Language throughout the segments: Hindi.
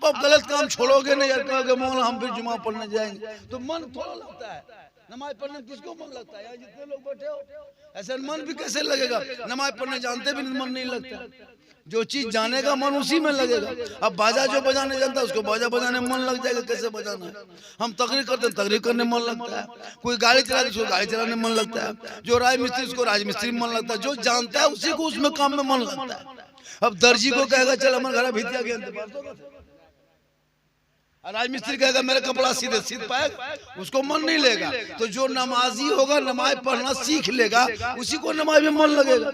अब गलत काम छोड़ोगे नहीं यार, कहोगे मौला हम फिर जुमा पढ़ने जाएंगे, तो मन थोड़ा लगता है। नमाज पढ़ने किसको मन लगता है? यार जितने लोग बैठे हो ऐसे मन भी कैसे लगेगा? नमाज पढ़ने जानते भी मन नहीं लगता। जो चीज जानेगा मन उसी में लगेगा। अब बाजा जो बजाने जानता है उसको बाजा बजाने में मन लग जाएगा, कैसे बजाना है। हम तकरीर करते हैं, तकरीर करने में मन लगता है। कोई गाड़ी चलाते उसको गाड़ी चलाने में मन लगता है। जो राज मिस्त्री उसको राज मिस्त्री में मन लगता है। जो जानता है उसी को उसमें काम में मन लगता है। अब दर्जी को कहेगा चल हमारे घर भितिया गया, राज मिस्त्री कहेगा मेरा कपड़ा सीधे सीध पाएगा, उसको मन नहीं लेगा। तो जो नमाजी होगा नमाज पढ़ना सीख लेगा, उसी को नमाज में मन लगेगा।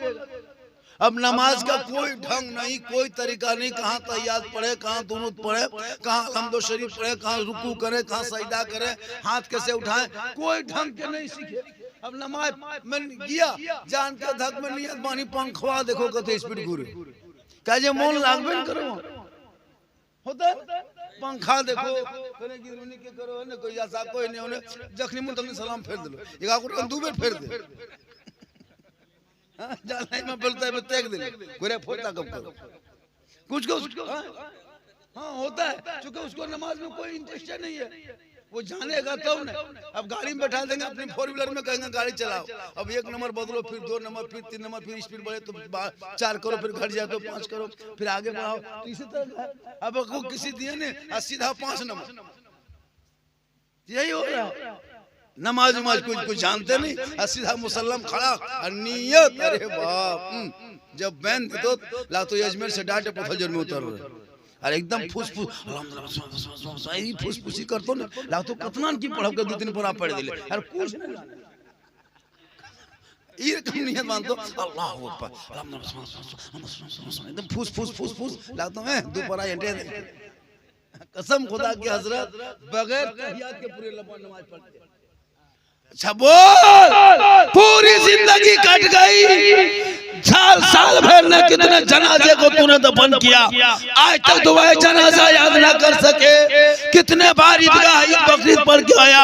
अब नमाज का कोई ढंग नहीं, कोई तरीका नहीं, कहाँ तहियात पढ़े, कहाँ दुरूद पढ़े, कहाँ हम्दो शरीफ पढ़े, कहाँ रुकू करे, कहाँ सजदा करे, हाथ कैसे उठाए, कोई ढंग के नहीं सीखे। अब नमाज में गया जान के धक में नियत बानी पंखवा देखो कते स्पीड घूरे, कहे मन लागबे न करो होता पंखा देखो कने गिरुनी के करो ने कोई ऐसा कोई नहीं होने जखनी मुन तुमने सलाम फेर दिलो एका को दू बेर फेर दे हां जाने में बोलता है तेग दे गोरे फोटा कब करो कुछ हां होता है, क्योंकि उसको नमाज में कोई इंटरेस्ट नहीं है। वो जानेगा तब ना। अब गाड़ी में बैठा देंगे अपनी 4 व्हीलर में, कहेंगे गाड़ी चलाओ, अब 1 नंबर बदलो, फिर 2 नंबर, फिर 3 नंबर, फिर स्पीड बढ़े तो 4 करो, फिर घट जाए तो 5 करो, फिर आगे बढ़ाओ, तो इसी तरह। अब वो किसी दिए ने सीधा 5 नंबर, यही हो रहा है। नमाज नमाज कुछ जानते नहीं, सीधा मुसल्लम खड़ा और नियत, अरे बाप जब बैन तो ला तो अजमेर से डाटे पथलजर में उतर रहे, अरे एकदम फुसफुस अल्हम्दुलिल्लाह फुसफुसी करतो ना ला तो कतना की पढ़ब के 2-3 पूरा पढ़ दिले, अरे कुछ नहीं ये रकम नियत मानतो अल्लाहू अकबर अल्हम्दुलिल्लाह एकदम फुस ला तो मैं दोपहर एंटे कसम खुदा की हजरत बगैर तहियात के पूरे नमाज पढ़ते। अच्छा बोल, पूरी जिंदगी कट गई, साल भर ने कितने जनाजे को तूने दफन किया, आज तक दुआए जनाजा याद ना कर सके। कितने बार ईदगाह ईद बकरीद पढ़ के आया,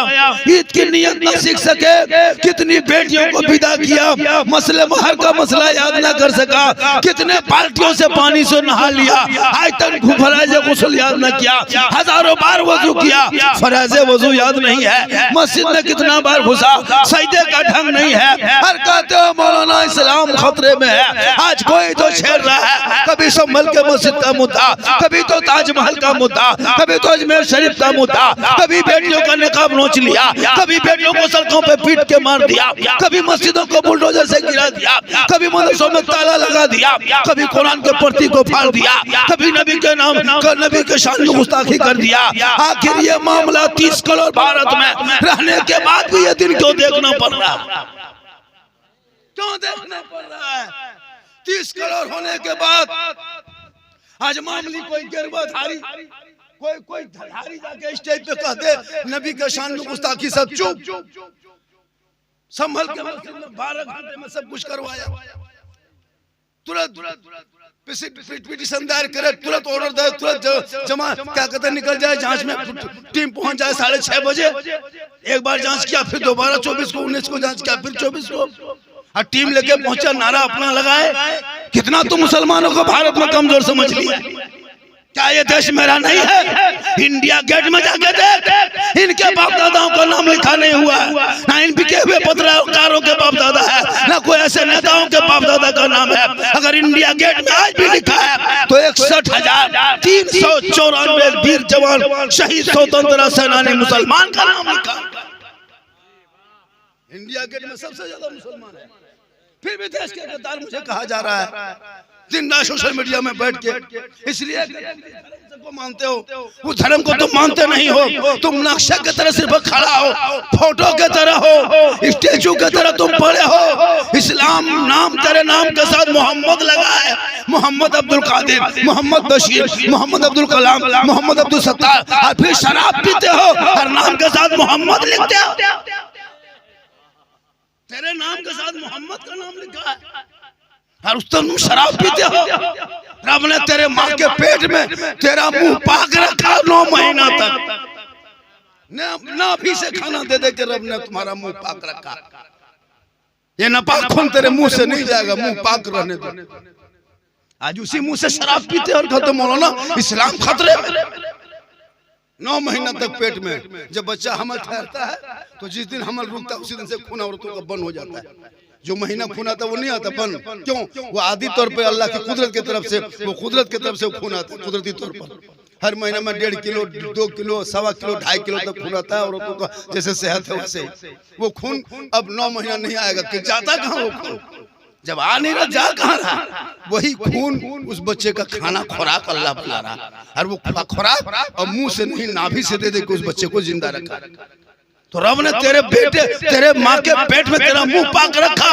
ईद की नियत न सीख सके। कितनी बेटियों को विदा किया, मसले महर का मसला याद ना कर सका। कितने बाल्टियों से पानी से नहा लिया, आज तक फराज गुस्ल याद न किया। हजारों बार वजू किया, फराज वजू याद नहीं है। मस्जिद में कितना बार घुसा, सजदे का ढंग नहीं है। हर कहते हो मौलाना इस्लाम खतरे में है, आज कोई तो छेड़ रहा है। कभी संभल के मस्जिद का मुद्दा, कभी तो ताजमहल का मुद्दा, कभी तो अजमेर शरीफ का मुद्दा, कभी बेटियों का निकाब नोच लिया, कभी बेटियों को सड़कों पे पीट के मार दिया, कभी मस्जिदों को बुलडोजर से गिरा दिया, कभी मदरसों में ताला लगा दिया, कभी कुरान के प्रति को फाड़ दिया, कभी नबी के नाम नबी के शान में गुस्ताखी कर दिया। आखिर ये मामला 30 करोड़ भारत में रहने के बाद भी ये दिन क्यों देखना पड़ रहा है? क्यों देखना पड़ रहा है? 30 करोड़ होने के बाद आज मामली कोई गिरबाधारी कोई धारी जाके स्टेज पे कहते नबी के शान में गुस्ताखी, सब चुप। संभल के 12 घंटे में सब कुछ करवाया, तुरंत पिटीशन दायर करे, तुरंत ऑर्डर दे, तुरंत जमा क्या कहते निकल जाए, जांच में टीम पहुंच जाए 6:30 बजे। एक बार जांच किया, फिर दोबारा 24 को 19 को जांच किया, फिर 24 को, और टीम लेके पहुंचा, नारा अपना लगाए। कितना तो मुसलमानों को भारत में कमजोर समझ लिया। क्या ये देश मेरा नहीं है? इंडिया गेट में जाके देख, इनके बाप दादाओं का नाम लिखा नहीं हुआ है, ना इन बिके हुए पत्रकारों के बाप दादा है, ना कोई ऐसे नेताओं के बाप दादा का नाम है। अगर इंडिया गेट में आज भी लिखा है तो 61,394 वीर जवान शहीद स्वतंत्रता सेनानी मुसलमान का नाम लिखा। इंडिया गेट में सबसे ज्यादा मुसलमान है, फिर भी देश के गद्दार मुझे कहा जा रहा है दिन रात सोशल मीडिया में बैठ के। इसलिए को मानते हो, उस धर्म को तुम मानते नहीं हो। तुम नक्शा की तरह सिर्फ खड़ा हो, फोटो के तरह हो, स्टेचू के तरह तुम पड़े हो। इस्लाम नाम तेरे नाम के साथ मोहम्मद लगा है, मोहम्मद अब्दुल कादिर, मोहम्मद बशीर, मोहम्मद अब्दुल कलाम, मोहम्मद अब्दुल सत्तार, और फिर शराब पीते हो और नाम के साथ मोहम्मद लिखते हो। तेरे नाम के साथ मोहम्मद का नाम लिखा है और उस तुम शराब पीते हो। रब ने तेरे माँ के पेट में तेरा मुंह पाक रखा 9 महीना तक, ना भी से खाना दे दे के रब ने तुम्हारा मुंह पाक रखा। ये नापाक खून तेरे मुंह से नहीं जाएगा, मुंह पाक रहने दो। आज उसी मुंह से शराब पीते और कहते मौलाना इस्लाम खतरे में। 9 महीना तक पेट में। जब बच्चा हमल ठहरता है तो जिस दिन हमल रुकता है उसी दिन से खून औरतों का बंद हो जाता है। जो महीना खून आता वो नहीं आता बंद, क्यों? वो आदि तौर पे अल्लाह की कुदरत की तरफ से, वो कुदरत की तरफ से खून आता है कुदरती तौर पर। हर महीने में 1.5 किलो 2 किलो 1.25 किलो 2.5 किलो तक खून आता है औरतों का, जैसे सेहत है वैसे। वो खून अब 9 महीना नहीं आएगा कि जाता कहाँ वो खून? जब आ नहीं रहा जा कहाँ रहा? वही खून उस बच्चे का खाना खुराक अल्लाह बना रहा, और वो खुराक और मुंह से नहीं नाभि से दे दे के उस बच्चे को जिंदा रखा। तो रब ने तेरे बेटे तेरे माँ के पेट में तेरा मुंह पाक रखा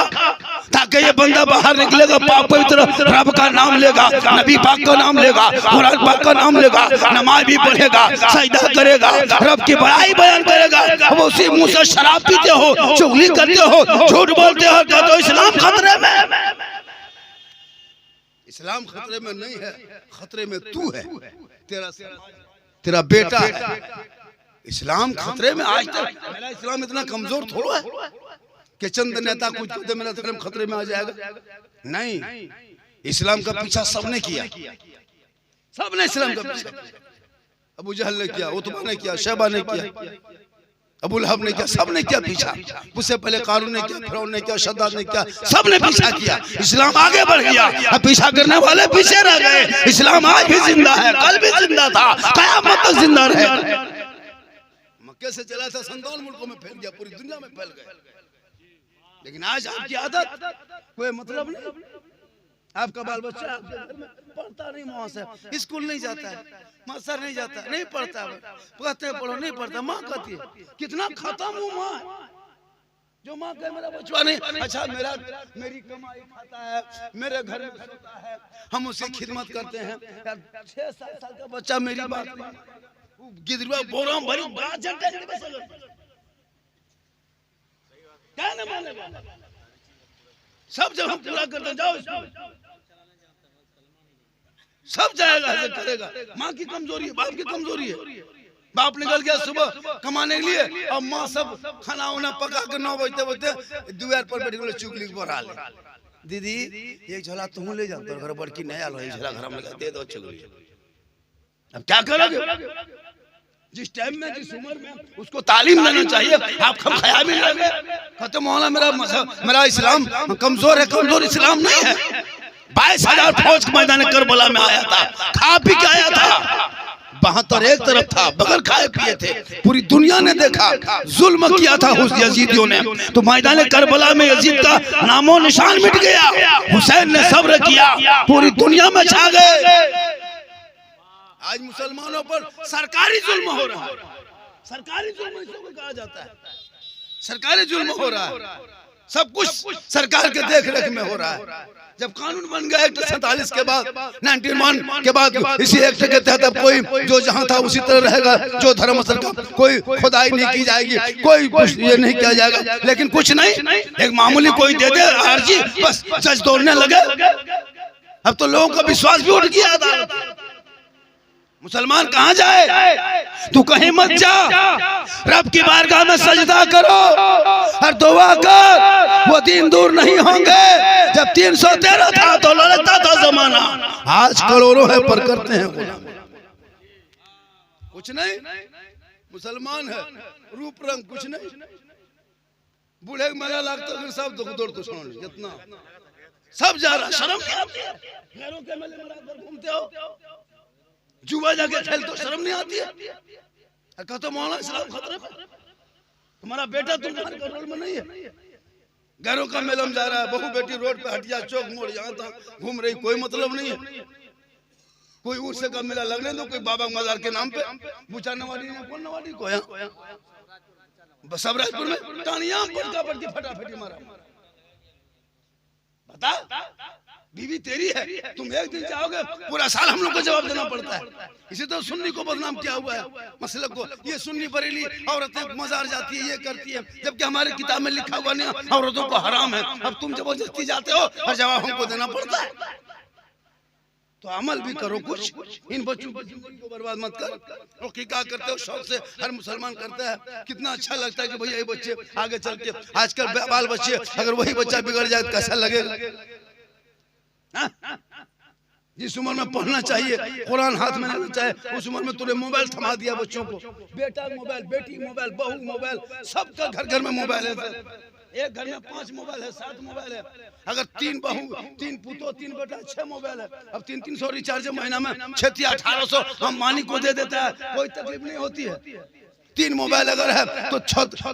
ताकि ये बंदा बाहर निकलेगा पाक पवित्र, रब का नाम लेगा, नबी पाक का नाम लेगा, कुरान पाक का नाम लेगा, नमाज भी पढ़ेगा, सजदा करेगा, रब की बड़ाई बयान करेगा। अब उसी मुंह से शराब पीते हो, चुगली करते हो, झूठ बोलते हो, तो इस्लाम खतरे में। इस्लाम खतरे में नहीं है, खतरे में तू है, तेरा बेटा है। इस्लाम खतरे में। आज तक मेरा इस्लाम इतना कमजोर थोड़ा है कि चंद नेता कुछ कहते मेरा धर्म खतरे में आ जाएगा। नहीं, इस्लाम का पीछा सबने किया, सबने इस्लाम का पीछा। अबू जहल ने किया, उतबा ने किया, शैबा ने किया, अबू लहब ने किया, सबने किया पीछा। उससे पहले कारून ने किया, फिरौन ने किया, शद्दाद ने किया, सबने पीछा किया। इस्लाम आगे बढ़ गया, अब पीछा करने वाले पीछे रह गए। इस्लाम आज भी जिंदा है, कल भी जिंदा था, क़यामत तक जिंदा रहेगा। मक्के से चला था, 57 मुल्कों में फैल गया, पूरी दुनिया में फैल गया। लेकिन आज आपकी आदत कोई मतलब नहीं। आपका बाल बच्चा आपके घर में पढ़ता नहीं, वहां से स्कूल नहीं जाता है, मास्टर नहीं जाता, नहीं पढ़ता, कहते पढ़ो नहीं पढ़ता। माँ कहती है कितना खत्म हूँ माँ, जो माँ कहे मेरा बच्चा नहीं। अच्छा मेरी कमाई खाता है, मेरे घर में सोता है, हम उसकी खिदमत करते हैं। 6-7 साल का बच्चा मेरी बात गिदरुआ बोरा भरी बात जंटे क्या न माने सब जब हम पूरा करते जाओ, सब जाएगा, ऐसे करेगा। माँ की कमजोरी है, बाप की कमजोरी है। बाप निकल गया सुबह कमाने के लिए, और माँ सब खाना वाना पका के 9 बजते द्वार पर बैठ गए चुगली बढ़ा ले। दीदी एक झोला तुम ले जाओ, तो घर बड़की नया लो, झोला घर में दे दो चुगली। अब क्या करोगे? जिस टाइम में जिस उम्र में उसको तालीम देना चाहिए, आप हम ख्याल में लगे खत्म होना। मेरा इस्लाम कमजोर है, कमजोर इस्लाम नहीं है। 22,000 फौज मैदान करबला में आया था, खा पी के आया था। 72 एक तरफ था, बगैर खाए पिए थे। पूरी दुनिया ने देखा जुल्म किया था उस यजीदियों ने, तो मैदान करबला में यजीद का नामो निशान मिट गया। हुसैन ने सब्र किया, पूरी दुनिया में छा गए। आज मुसलमानों पर सरकारी जुल्म हो रहा है, सरकारी जुल्म इसको कहा जाता है, सरकारी जुल्म हो रहा है। सब कुछ सरकार के देख रेख में हो रहा है। जब कानून बन गया एक्ट 47 के बाद, 91 के बाद, इसी एक्ट के तहत अब कोई जो जहां था उसी तरह रहेगा। जो धर्म असल का कोई खुदाई नहीं की जाएगी, कोई कुछ ये नहीं किया जाएगा। लेकिन कुछ नहीं, एक मामूली कोई दे दे अर्जी, बस जज तोड़ने लगे। अब तो लोगों का विश्वास भी उठ गया अदालत। मुसलमान कहाँ जाए? तू कहीं मत जा, रब की बारगाह में सजदा करो और दुआ कर। वो दिन दूर नहीं होंगे जब 313 था तो लड़ता था जमाना, आज करोड़ों है पर करते हैं गुलाम। कुछ नहीं, मुसलमान है, रूप रंग कुछ नहीं। बूढ़े मेला लगता है सब दौड़ तो सुन जितना सब जा रहा, शर्म नहीं आती है? घरों के मेले में घूमते हो, जुआ जाके खेल तो शर्म नहीं आती है? कहते मौलाना इस्लाम खतरे में, तुम्हारा बेटा तुम्हारे कंट्रोल में नहीं है। घरों का मेला में जा रहा है, बहू बेटी रोड पे हटिया चौक मोड़ जहाँ तक घूम रही, कोई मतलब नहीं है। कोई उससे का मेला लगने दो, कोई बाबा मजार के नाम पे बुचा नवाड़ी ने कौन नवाड़ी को सबराजपुर में टानिया पड़ती फटाफटी मारा। बता बीवी तेरी है, तुम एक दिन जाओगे पूरा साल हम लोग को जवाब देना पड़ता है। इसी तो सुन्नी को बदनाम किया हुआ है मसलक को, ये सुन्नी बरेली औरतें मजार जाती है, ये करती है, जबकि हमारे किताब में लिखा हुआ नहीं औरतों को हराम है। अब तुम जबरदस्ती जाते हो और जवाब हमको देना पड़ता है। तो अमल भी करो कुछ, इन बच्चों की जिंदगी को बर्बाद मत कर। और क्या करते हो शौक से, हर मुसलमान करता है। कितना अच्छा लगता है कि भैया ये बच्चे आगे चल के, आजकल बाल बच्चे अगर वही बच्चा बिगड़ जाए तो कैसा लगेगा? जिस उम्र में पढ़ना चाहिए, कुरान हाथ में लेना चाहिए, उस उम्र में तूने मोबाइल थमा दिया बच्चों को। बेटा मोबाइल, बेटी मोबाइल, बहू मोबाइल, सबका घर घर में मोबाइल है। एक घर में 5 मोबाइल है, 7 मोबाइल है। अगर 3 बहू, 3 पुतो, 3 बेटा, 6 मोबाइल है। अब 300 रिचार्ज महीना में 600-1800 हम मानी को दे देता है, कोई तकलीफ नहीं होती है। 3 मोबाइल अगर है तो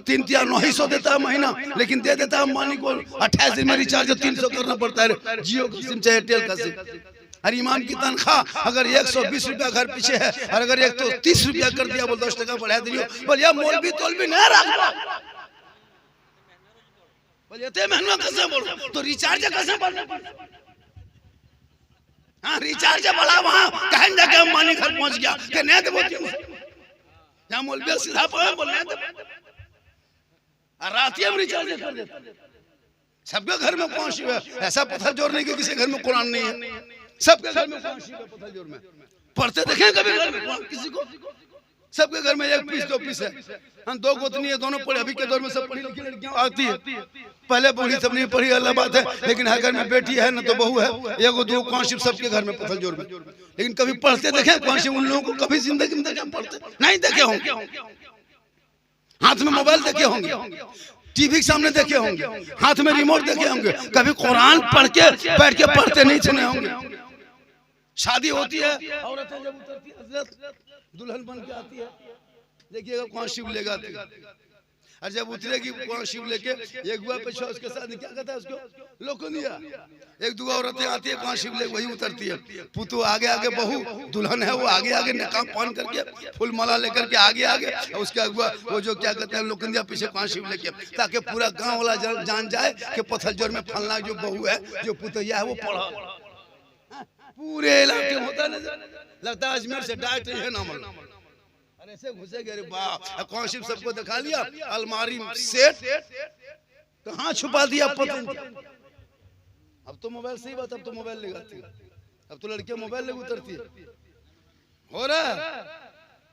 3-900 देता है महीना, लेकिन दे देता है मानी को 28 दिन में रिचार्ज 300 करना पड़ता है। जियो का सिम चाहे एयरटेल का सिम। हर इमाम की तनख्वाह अगर 120 रुपया घर पीछे है, और अगर 130 रुपया कर दिया, बोल 10 टका बढ़ा दियो, बोल यार मौलवी तौलवी नहीं रखा, बोल इतने महंगा कैसे बोल, तो रिचार्ज कैसे बढ़ा? हाँ रिचार्ज बढ़ा, वहाँ कहीं जाके मानी घर पहुंच गया कि नहीं दे बोलती जहाँ मौलवी सीधा पहुंच बोल नहीं दे, रात में रिचार्ज कर देता। सबके घर में पहुंच हुआ, ऐसा पत्थर जोड़ नहीं कि किसी घर में कुरान नहीं है, सबके घर में पत्थर जोड़ में पढ़ते देखें कभी घर में किसी को? सबके घर में 1 पीस 2 पीस है। हम 2 गोतनी है, दोनों पढ़े। अभी के दौर में सब पढ़ी लिखी लड़कियां आती है, पहले बूढ़ी सब नहीं पढ़ी, अलग बात है, लेकिन हर घर में बेटी है ना तो बहू है, 1-2 कांशिप सबके घर में पत्थर जोड़ में। लेकिन कभी पढ़ते देखें कांशिप उन लोगों को? कभी जिंदगी में देखे पढ़ते नहीं देखे होंगे। हाथ में मोबाइल देखे होंगे, टीवी के सामने देखे होंगे, हाथ में रिमोट देखे होंगे, कभी कुरान पढ़ के बैठ के पढ़ते नहीं सुने होंगे। शादी होती है, औरतें जब उतरती है हजरत दुल्हन बन के आती है, देखिएगा कौन शिव लेगा आती है, और जब उतरेगी कौन शिव लेके एक गुआ पे उसके साथ क्या कहता है उसको, लोकनिया। 1-2 औरतें आती है कौन शिव लेके, वही उतरती है। पुतु आगे आगे, बहू दुल्हन है वो आगे आगे निकाह पहन करके फूल माला लेकर के आगे आगे, उसके अगुआ वो जो क्या कहते हैं लोकनिया पीछे कौन शिव लेके, ताकि पूरा गाँव वाला जान जाए कि पत्थर जोर में फलना जो बहू है, जो पुतैया है वो पढ़ा। पूरे इलाके में होता है, लगता है अजमेर से डायरेक्ट है ना मल। अरे ऐसे घुसे गए, वाह कौन शिव सबको दिखा लिया, अलमारी सेट कहाँ छुपा दिया पता नहीं। अब तो मोबाइल सही बात, अब तो मोबाइल लगाती है, अब तो लड़कियां मोबाइल ले उतरती है, हो रहा है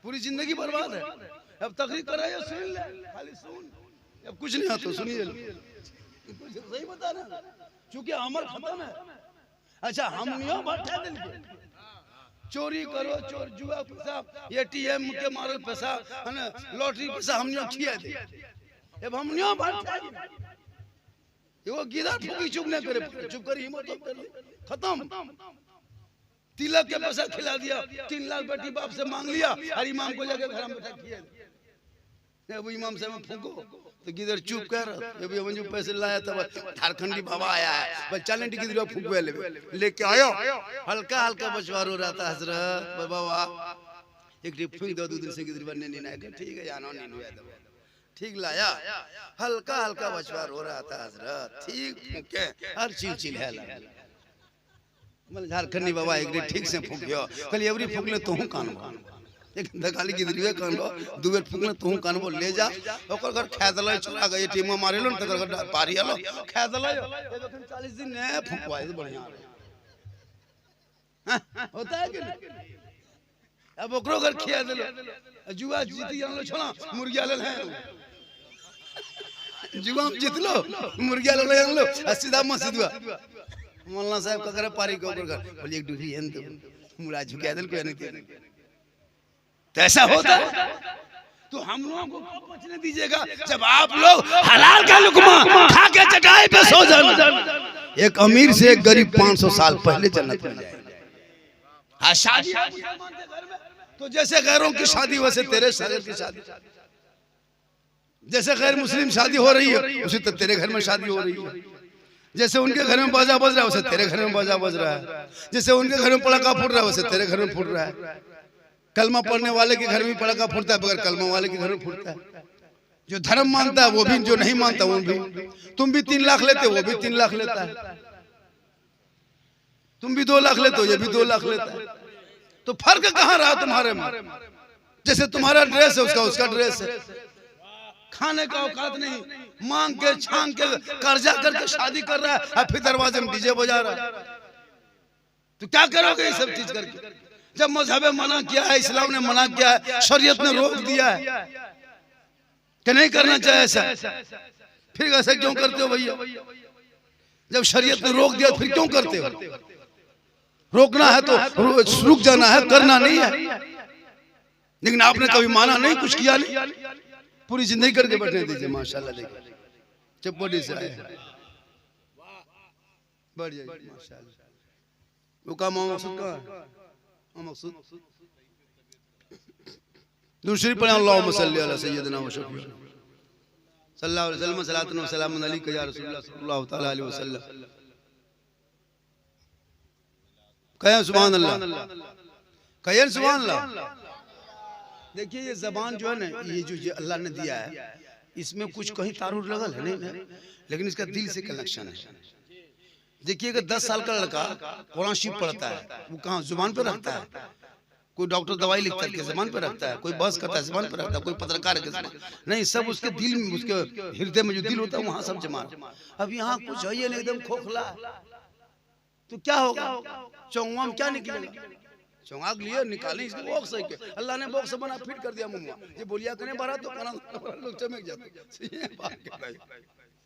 पूरी जिंदगी बर्बाद है। अब तकरीर कर रहे हो, सुन ले, खाली सुन, अब कुछ नहीं आता, सुनिए सही बता रहे, चूंकि अमल खत्म है। अच्छा हम नहीं भट्टा दिल के चोरी करो, चोर जुआ पैसा, एटीएम के मारल पैसा, है ना, लॉटरी पैसा हम नहीं खिया दे। अब हम नहीं भट्टा वो गिरा ठोकी चुप नहीं करे, चुप कर हिम्मत कर ले, खत्म। तिलक के पैसा खिला दिया, 3 लाख बेटी बाप से मांग लिया, और इमाम को जाके घर में बैठा खिया दिया। वो इमाम साहब फूको तो किधर चुप कर, ये भी हम जो पैसे लाया था झारखंडी बाबा आया है, बस चलें किधर फूकवे लेके आयो, हल्का हल्का बचवार हो रहा था हजरत बाबा, एक फूक दो 2 दिन से किधर बनने नहीं आया, ठीक है जानो नहीं हुआ था, ठीक लाया, हल्का हल्का बचवार हो रहा था हजरत, ठीक फूके हर चीज है मतलब झारखंडी बाबा एक ठीक से फूकियो, कल एवरी फूक ले तो हूं कान एक दगाली की दिलवे कान लो, दुबेर फूकने तू कान बोल ले जा, ओकर घर खेदले चला गए टीम मारे लो, तकर घर पारी आलो खेदले, ये देखन 40 दिन ने फूकवाए बढ़िया होता है कि अब ओकरो घर खिया देलो, जुआ जीती आलो छोड़ा मुर्गिया ले है, जुआ जीत लो मुर्गिया ले आलो, सीधा मस्जिद हुआ मौलाना साहब का करे पारी को घर बोल एक डूबी है तो मुरा झुका देल कोई नहीं, तो ऐसा होता है। तो हम लोगों को बचने दीजिएगा, जब आप लोग हलाल का लुकमा खा के चटाई पे सो जाना, एक अमीर से एक गरीब 500 साल पहले जन्नत में जाएगा। हाँ शादी तो जैसे गैरों की शादी वैसे तेरे शरीर की शादी, जैसे गैर मुस्लिम शादी हो रही है उसी तो तेरे घर में शादी हो रही है, जैसे उनके घर में बाजा बज रहा है वैसे तेरे घर में बाजा बज रहा है, जैसे उनके घर में पटाखा फूट रहा है वैसे तेरे घर में फूट रहा है। कलमा पढ़ने वाले के घर में पटाखा फूटता है, बगैर कलमा वाले के घर में फूटता है। जो धर्म मानता है वो भी, जो नहीं मानता वो भी। तुम भी 3 लाख लेते, वो भी 3 लाख लेता है, तुम भी 2 लाख लेते हो, ये भी 2 लाख लेता है। तो फर्क कहाँ रहा तुम्हारे में? जैसे तुम्हारा ड्रेस है उसका उसका ड्रेस है, खाने का औकात नहीं, मांग के छांग के कर्जा करके शादी कर रहा है, फिर दरवाजे में डीजे बजा रहा है। तो क्या करोगे ये सब चीज करके? जब मजहब मना किया है, इस्लाम ने मना किया है, शरीयत ने रोक दिया है कि नहीं करना चाहिए ऐसा, फिर ऐसा क्यों करते हो भैया? जब शरीयत ने रोक दिया फिर क्यों करते हो? रोकना है तो रुक जाना है, करना नहीं है। लेकिन आपने कभी माना नहीं, कुछ किया नहीं, पूरी जिंदगी करके बैठे दीजिए। माशाल्लाह देखिए चप्पड़ी से आए, बढ़ जाइए माशाल्लाह। वो का मकसूद का मकसूद दूसरी पढ़े अल्लाहुम्मा सल्ली अला सय्यिदिना व शफीना सल्लल्लाहु अलैहि वसल्लम सलातन व सलामुन अलैका या रसूलल्लाह सल्लल्लाहु तआला अलैहि वसल्लम। कहें सुभान अल्लाह, कहें सुभान अल्लाह। देखिए ये जबान जो है ना, ये जो अल्लाह ने दिया है, इसमें कुछ कहीं तारुर लगल है नहीं, लेकिन इसका दिल से कनेक्शन है। देखिए अगर 10 साल का लड़का कुरान शरीफ पढ़ता है, वो कहाँ जुबान पे रखता है? कोई डॉक्टर दवाई लिखता है जबान पे रखता है, कोई बस करता है जबान पे रखता है, कोई पत्रकार के जबान नहीं, सब उसके दिल में, उसके हृदय में जो दिल होता है वहां सब जमा। अब यहाँ कुछ है ये नहीं, एकदम खोखला, तो क्या होगा? चौंगा में क्या निकलेगा? चौंगा लिए निकाले इसको बॉक्स है के अल्लाह ने बॉक्स बना फिट कर दिया मुंह। ये बोलिया करने भरा तो कान लोग चमक जाते।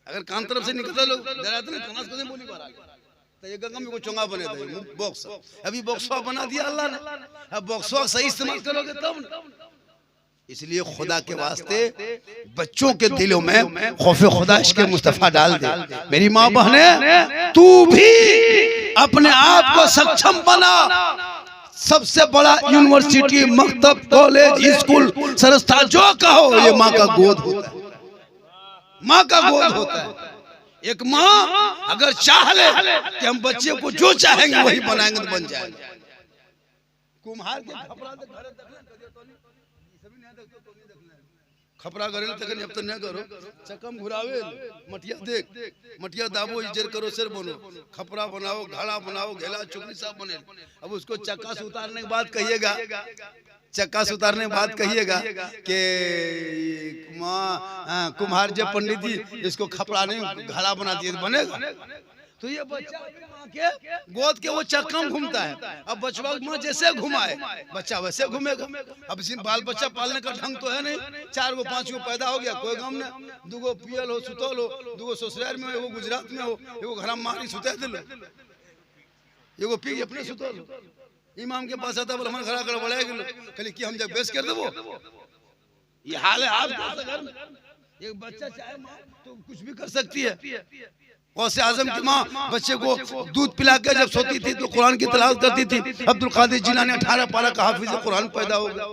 अगर कान तरफ से निकलता लोग डराते ना, कान से बोली भरा तो ये गंगा में को चौंगा बने थे बॉक्स। अभी बॉक्सवा बना दिया अल्लाह ने, अब बॉक्सवा सही इस्तेमाल करोगे तब ना। इसलिए खुदा के वास्ते बच्चों के दिलों में खौफ खुदा इश्क़ मुस्तफा डाल दे। मेरी माँ बहने, तू भी अपने आप को सक्षम बना। सबसे बड़ा यूनिवर्सिटी, मकतब, कॉलेज, स्कूल, संस्था जो कहो, ये माँ का गोद होता है, माँ का गोद होता है। एक माँ अगर चाह ले कि हम बच्चे को जो चाहेंगे वही बनाएंगे तो बन जाएंगे। कुम्हार के खपरा करे तक अब तो न करो, चकम घुरावे, मटिया देख, मटिया दाबो, इजर करो, सिर बनो, खपरा बनाओ, घड़ा बनाओ, घेला चुकनी सब बने। अब उसको चक्का से उतारने के बाद कहिएगा, चक्का से उतारने के बाद कहिएगा कि माँ कुम्हार जब पंडित जी इसको खपरा नहीं घड़ा बना दिए बनेगा? तो ये बच्चा माँ के गोद के वो चक्का में घूमता है। अब बचवा माँ जैसे घुमाए बच्चा वैसे घूमेगा। अब इसी बाल बच्चा पालने का ढंग तो है नहीं। 4 गो 5 गो पैदा हो गया, कोई गम नहीं। 2 गो पियल हो, सुतल हो, 2 गो ससुराल में हो, गुजरात में हो, एगो घर में मारी सुता दिलो, एगो पी अपने सुतल हो। इमाम के पास आता बोले हमारे घर कर बढ़ाया गेलो, कहली कि हम जब बेस कर देबो। ये हाल है आज घर में। एक बच्चा चाहे माँ तो कुछ भी कर सकती है। गौसे आजम की माँ बच्चे को दूध पिला के जब सोती थी तो कुरान की तिलावत करती थी। अब्दुल कादिर जिलानी 18 पारा का हाफिज कुरान पैदा हो गया।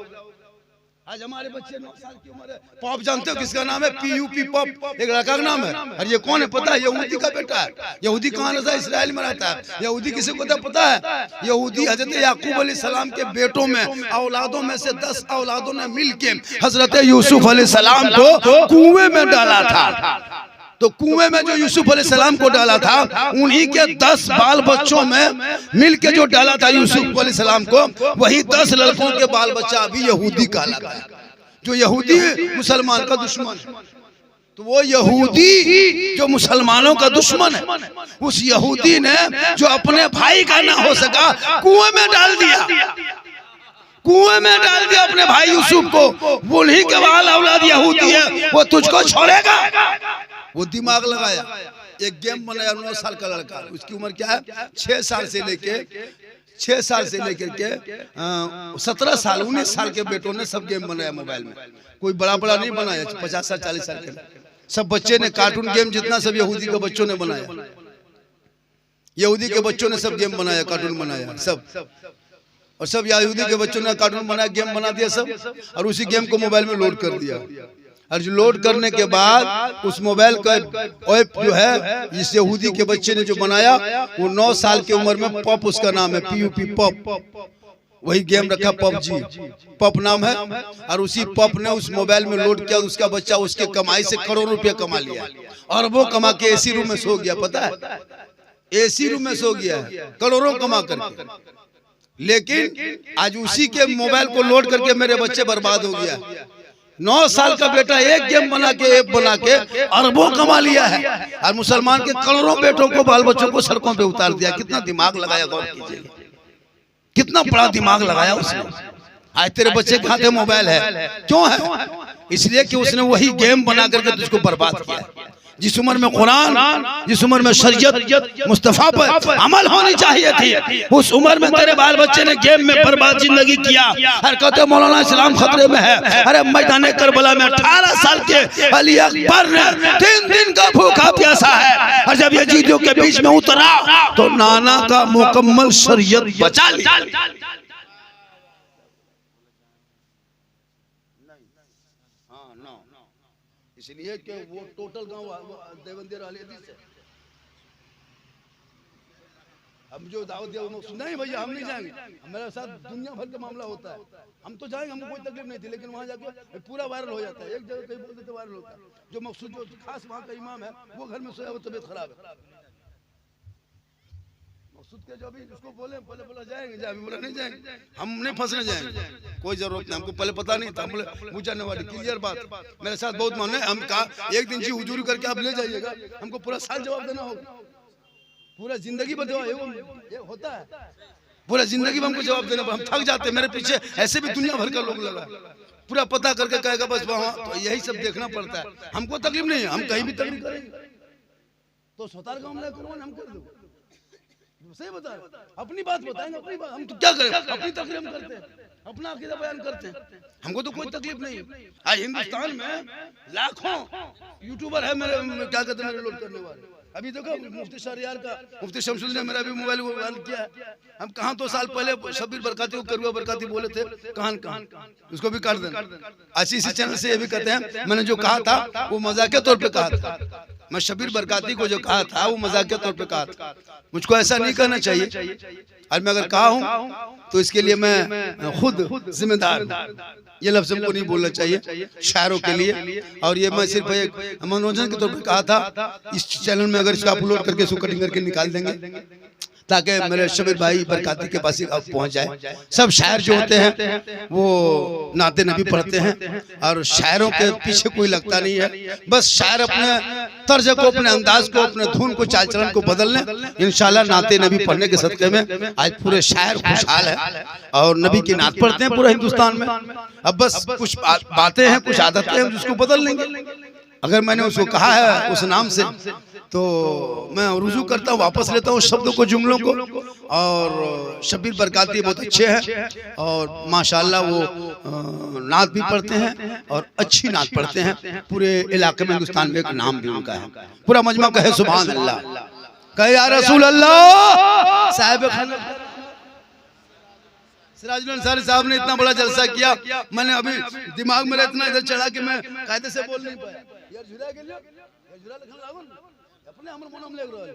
आज हमारे बच्चे 9 साल की उम्र है। पॉप जानते हो किसका नाम है? PUP पॉप, एक लड़का का नाम है। और ये कौन है पता है? यहूदी का बेटा है। यहूदी कहाँ रहता है? इस्राइल में रहता है। यहूदी किसी को पता है? यहूदी हजरत याकूब अलैहिस्सलाम के बेटों में, औलादों में से 10 औलादों ने मिलके हजरत यूसुफ अलैहिस्सलाम को कुएं में डाला था। तो कुएं में जो यूसुफ अलैहिस्सलाम को डाला था, उन्हीं के 10 बाल बच्चों में मिलके जो डाला था यूसुफ अलैहिस्सलाम को, वही 10 लड़कों के बाल बच्चा अभी यहूदी कहलाता है। जो यहूदी मुसलमान का दुश्मन है, तो वो यहूदी जो मुसलमानों का दुश्मन है, उस यहूदी ने जो अपने भाई का ना हो सका कुएं में डाल दिया, कुएं में डाल दिया अपने भाई यूसुफ को। उन्हीं के बाल औलाद यहूदी है, वो तुझको छोड़ेगा। वो दिमाग लगाया, एक गेम बनाया। 9 साल का लड़का, उसकी उम्र क्या है? 6 साल से लेके 17 साल 19 साल के बेटों ने सब गेम बनाया मोबाइल में। कोई बड़ा बड़ा नहीं बनाया, 50 साल 40 साल के सब बच्चे ने कार्टून गेम जितना सब यहूदी के बच्चों ने बनाया। यहूदी के बच्चों ने सब गेम बनाया, कार्टून बनाया सब। और सब यहूदी के बच्चों ने कार्टून बनाया, गेम बना दिया सब, और उसी गेम को मोबाइल में लोड कर दिया। और जो लोड करने के बाद उस मोबाइल का ऐप जो है इस यहूदी के बच्चे ने जो बनाया, वो 9 साल की उम्र में पॉप, उसका नाम है PUP पॉप, वही गेम रखा PUBG, पॉप नाम है। और उसी पॉप ने उस मोबाइल में लोड किया, उसका बच्चा उसके कमाई से करोड़ों रुपया कमा लिया। और वो कमा के AC रूम में सो गया, पता है? AC रूम में सो गया करोड़ों कमा करके। लेकिन आज उसी के मोबाइल को लोड करके मेरे बच्चे बर्बाद हो गया। 9 साल का बेटा एक गेम बना के, ऐप बना के अरबों कमा लिया है। और मुसलमान के करोड़ों बेटों को, बाल बच्चों को सड़कों पे उतार दिया। कितना दिमाग लगाया, गौर कीजिए, कितना बड़ा दिमाग लगाया उसने। आज तेरे बच्चे के हाथ में मोबाइल है, क्यों है? इसलिए कि उसने वही गेम बना करके तुझको बर्बाद किया। जिस उम्र में कुरान, जिस उम्र में शरीयत मुस्तफा पर अमल होनी चाहिए थी, उस उम्र में तेरे बाल बच्चे ने गेम में बर्बाद जिंदगी किया। हरकत मौलाना इस्लाम खतरे में है। अरे मैदान करबला में 18 साल के अली अकबर ने 3 दिन का भूखा प्यासा है, और जब यजीदियों के बीच में उतरा तो नाना का मुकम्मल शरीयत बचा ली। इसलिए कि वो टोटल गांव देवंदिया वाले से अब जो दावत दिया वो नहीं भैया हम नहीं जाएंगे, हमारे साथ दुनिया भर का मामला होता है, हम तो जाएंगे, हमको कोई तकलीफ नहीं थी, लेकिन वहाँ जाके पूरा वायरल हो जाता है। एक जगह कहीं बोलते तो वायरल होता है। जो मकसूद जो खास वहाँ का इमाम है वो घर में सोया, वो तबीयत खराब है। मकसूद के जो भी उसको बोला जाएंगे, बोला नहीं जाएंगे, हम नहीं फंसने जाएंगे, कोई जरूरत नहीं, हमको पहले पता नहीं था, बोले पूछने वाली क्लियर बात। मेरे साथ बहुत माने, हम कहा एक दिन जी हुजूरी करके आप ले जाइएगा, हमको पूरा साल जवाब देना होगा, पूरा जिंदगी बदवा ये होता है, पूरा जिंदगी में हमको जवाब देना, हम थक जाते। मेरे पीछे ऐसे भी दुनिया भर का लोग लगा, पूरा पता करके कहेगा बस वहाँ, तो यही सब देखना पड़ता है। हमको तकलीफ नहीं है, हम कहीं भी तकलीफ करेंगे तो स्वतार का हमला करो, हम कर दो, सही बता, अपनी बात बताएंगे, अपनी बात, हम तो क्या करें, अपनी तकलीफ हम करते हैं, अपना अकीदा बयान करते हैं, हमको तो कोई तकलीफ नहीं। आज हिंदुस्तान में लाखों यूट्यूबर है मेरे, क्या कहते हैं, मेरे लोड करने वाले। अभी देखो मुफ्ती शहरियार का, मुफ्ती शमसुल ने मेरा भी मोबाइल वायरल किया है। हम कहाँ 2 साल पहले शबीर बरकाती को करुआ बरकाती बोले थे, कहां उसको भी काट देना। इसी चैनल से ये भी कहते हैं मैंने जो कहा था वो मजाकिया तौर पे कहा था, मैं शबीर बरकाती को जो कहा था वो मजाकिया तौर पे कहा था, मुझको ऐसा नहीं कहना चाहिए। और मैं अगर कहा हूँ तो इसके लिए मैं खुद जिम्मेदार हूँ, ये लफ्ज़ हमको नहीं बोलना चाहिए शायरों के लिए। और ये मैं सिर्फ एक मनोरंजन के तौर पे कहा था। इस चैनल में अगर इसको अपलोड करके इसको कटिंग करके निकाल देंगे ताकि मेरे शबीर भाई बरकाती के पास पहुंच जाए। सब शायर जो होते हैं वो नाते नबी पढ़ते हैं और शायरों के पीछे कोई लगता नहीं है, बस शायर अपने तर्ज को, अपने अंदाज को, अपने धुन को, चाल चलन को बदल लें। इंशाल्लाह नाते नबी पढ़ने के सदक़े में आज पूरे शायर खुशहाल है और नबी की नात पढ़ते हैं पूरे हिंदुस्तान में। अब बस कुछ बातें हैं, कुछ आदतें हैं, जिसको बदल लेंगे। अगर मैंने उसको कहा है उस नाम से तो मैं रुजू करता हूँ, वापस लेता हूँ शब्दों को, जुमलों को। और शबीर बरकाती बहुत अच्छे हैं और माशाल्लाह वो नात भी पढ़ते हैं और अच्छी नात पढ़ते हैं। पूरे इलाके में हिंदुस्तान में एक नाम भी उनका है, पूरा मजमा कहे सुभान अल्लाह, कहे या रसूल अल्लाह। साहिब सिराजुल अंसारी साहब ने इतना बड़ा जलसा किया, मैंने अभी दिमाग में इतना इधर चढ़ा कि मैं कायदे से बोल नहीं पाया। यार झुरा के लिए झुरा लिखन लागो अपने हमर मोनम ले रहा है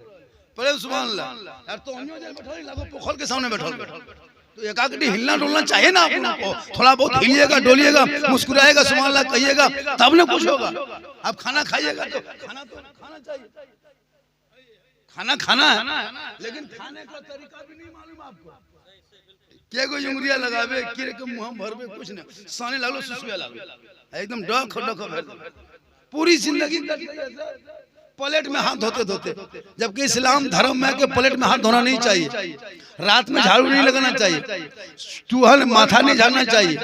पढ़े सुभान अल्लाह। यार तो हम जो बैठो लागो पोखर के सामने बैठो, तो एकाग्रता हिलना डोलना चाहिए ना आपको, थोड़ा बहुत हिलिएगा, डोलिएगा, मुस्कुराएगा, सुभान अल्लाह कहिएगा, तब ना कुछ होगा। आप खाना खाइएगा तो खाना चाहिए, खाना है, लेकिन खाने का तरीका भी नहीं मालूम आपको। के को उंगलियां लगावे, के के मुंह भरबे, कुछ नहीं, साने लागलो सुसुया लागलो, एकदम डख पूरी जिंदगी प्लेट में हाथ धोते धोते। जबकि इस्लाम धर्म में के प्लेट में हाथ धोना नहीं चाहिए, रात में झाड़ू नहीं लगाना चाहिए, चूहन माथा नहीं झाड़ना चाहिए,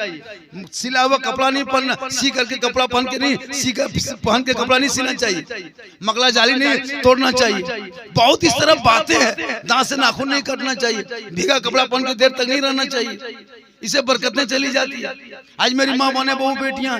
सिला हुआ कपड़ा नहीं पहनना, सी करके कपड़ा पहन के नहीं, सी कर पहन के कपड़ा नहीं सीना चाहिए, मकला जाली नहीं तोड़ना चाहिए। बहुत इस तरह बातें हैं, दांत से नाखून नहीं काटना चाहिए, भीगा कपड़ा पहन के देर तक नहीं रहना चाहिए, इसे बरकतें चली जाती है। आज मेरी माँ बने बहू बेटियां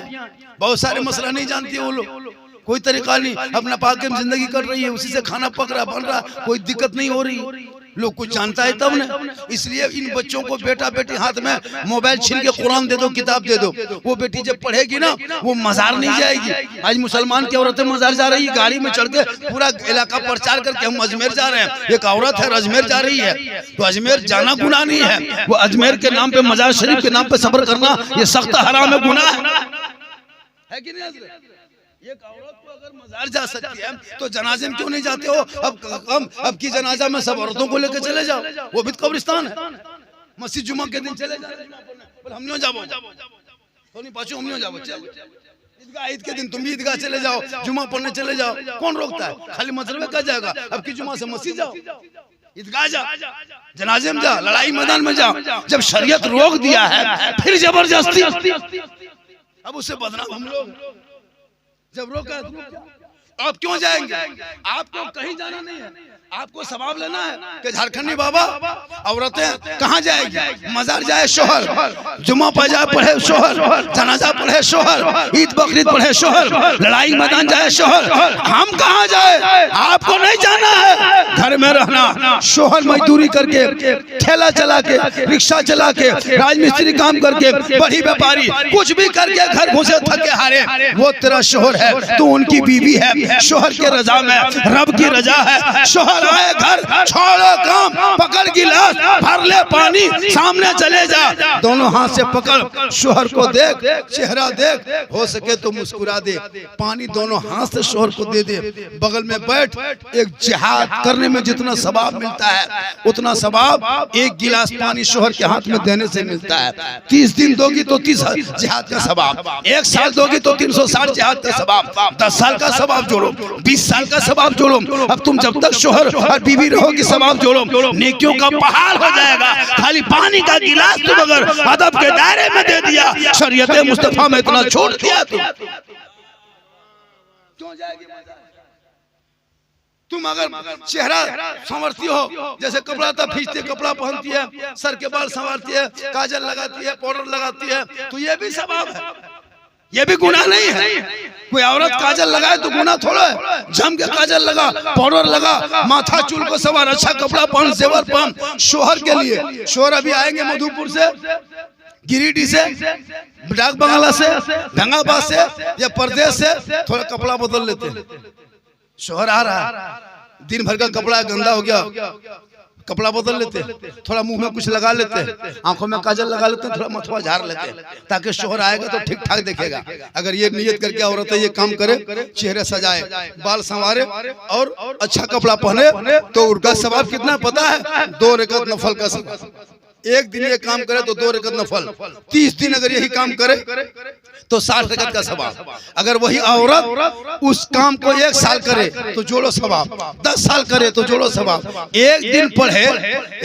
बहुत सारे मसला नहीं जानती है, वो लोग कोई तरीका नहीं, अपना पाक में जिंदगी कर रही है, उसी से खाना पक रहा बन रहा, कोई दिक्कत नहीं हो रही। लोग कुछ जानता है तब न, इसलिए इन बच्चों को बेटा बेटी हाथ में मोबाइल छीन के कुरान दे दो, किताब दे दो, वो बेटी जब पढ़ेगी ना वो मजार नहीं जाएगी। आज मुसलमान की औरतें मजार जा रही है, गाड़ी में चढ़ के पूरा इलाका प्रचार करके हम अजमेर जा रहे हैं, एक औरत है अजमेर जा रही है, तो अजमेर जाना गुनाह नहीं है, वो अजमेर के नाम पे, मजार शरीफ के नाम पे सब्र करना ये सख्त हराम है, गुनाह है कि नहीं? एक औरत को अगर मजार जा सकती है तो जनाजे में क्यों नहीं जाते हो? अब की जनाजा में सब औरतों को लेकर चले जाओ, वो भी कब्रिस्तान है। मस्जिद जुमा के दिन चले जाओ, हम नहीं जाओ तो नहीं पाछू, हम नहीं जाओ, ईदगाह ईद के दिन तुम भी ईदगाह चले जाओ, जुमा पढ़ने चले जाओ, कौन रोकता है? खाली मसले का जाएगा, अब की जुमा से मस्जिद जाओ, ईदगाह जा, जनाजे में जा, लड़ाई मैदान में जा। जब शरीयत रोक दिया है फिर जबरदस्ती, अब उससे बदनाम हम लोग। जब रोका आप क्यों जाएंगे? आपको कहीं जाना नहीं है, आपको सवाब लेना है कि झारखंडी बाबा औरतें कहाँ जाएगी? मजार जाए शोहर, जुम्मा पजा पढ़े शोहर, जनाजा पढ़े शोहर, ईद बकरीद पढ़े शोहर, लड़ाई मैदान जाए शोहर। हम कहाँ जाए? आपको नहीं जाना है, घर में रहना। शोहर मजदूरी करके, ठेला चला के, रिक्शा चला के, राजमिस्त्री काम करके, बड़ी व्यापारी कुछ भी करके घर घुसे थके हारे, वो तेरा शोहर है, तू उनकी बीवी है। शोहर के रजा में रब की रजा है। शोहर आए घर, छोड़ो काम, पकड़ गिलास, भर ले पानी, सामने चले जा, दोनों हाथ से पकड़, शोहर को देख, चेहरा देख, हो सके तो मुस्कुरा दे, पानी दोनों हाथ से शोहर को दे दे, बगल में बैठ। एक जिहाद करने में जितना सवाब मिलता है उतना सवाब एक गिलास पानी शोहर के हाथ में देने से मिलता है। 30 दिन दोगी तो 30 जिहाद का सवाब, 1 साल दोगी तो 360 जिहाद का सवाब, 10 साल का सवाब जोड़ो, 20 साल का सवाब जोड़ो। अब तुम जब तक शोहर और बीवी रहोगी सवाब जोड़ो, नेकियों का पहाड़ हो जाएगा। खाली पानी का गिलास तुम अगर अदब के दायरे में दे दिया, शरीयत मुस्तफा में इतना छोड़ दिया, क्यों जाएगी? तुम अगर चेहरा संवरती हो, जैसे कपड़ा तब खींचती है, कपड़ा पहनती है, सर के बाल संवारती है, काजल लगाती है, पाउडर लगाती है, तो ये भी सवाब है, ये भी गुनाह नहीं है। कोई औरत काजल लगाए तो गुनाह थोड़ा है। जम के काजल लगा, पाउडर लगा, माथा चूल को सवार, अच्छा कपड़ा पहन, जेवर पहन। शोहर के लिए, शोहर अभी आएंगे मधुपुर से, गिरिडीह से, डाक बंगला से, गंगाबाद से या प्रदेश से, थोड़ा कपड़ा बदल लेते हैं। शोहर आ रहा है, दिन भर का कपड़ा गंदा हो गया, कपड़ा बदल लेते हैं, थोड़ा मुंह में कुछ लगा लेते हैं, आंखों में काजल लगा लेते हैं, थोड़ा मथुआ झाड़ लेते हैं, ताकि शोहर आएगा तो ठीक ठाक दिखेगा। अगर ये नियत करके औरतें ये काम करे, चेहरे सजाए, बाल संवारे और अच्छा कपड़ा पहने, तो उनका सवाब कितना पता है? 2 रकात नफल का सवाब। एक दिन ये काम करे तो 2 रकात नफल, 30 दिन अगर यही काम करे तो 60 रकात का सवाब। अगर वही औरत उस काम को 1 साल करे तो जोड़ो सवाब, 10 साल करे तो जोड़ो सवाब। एक दिन पढ़े,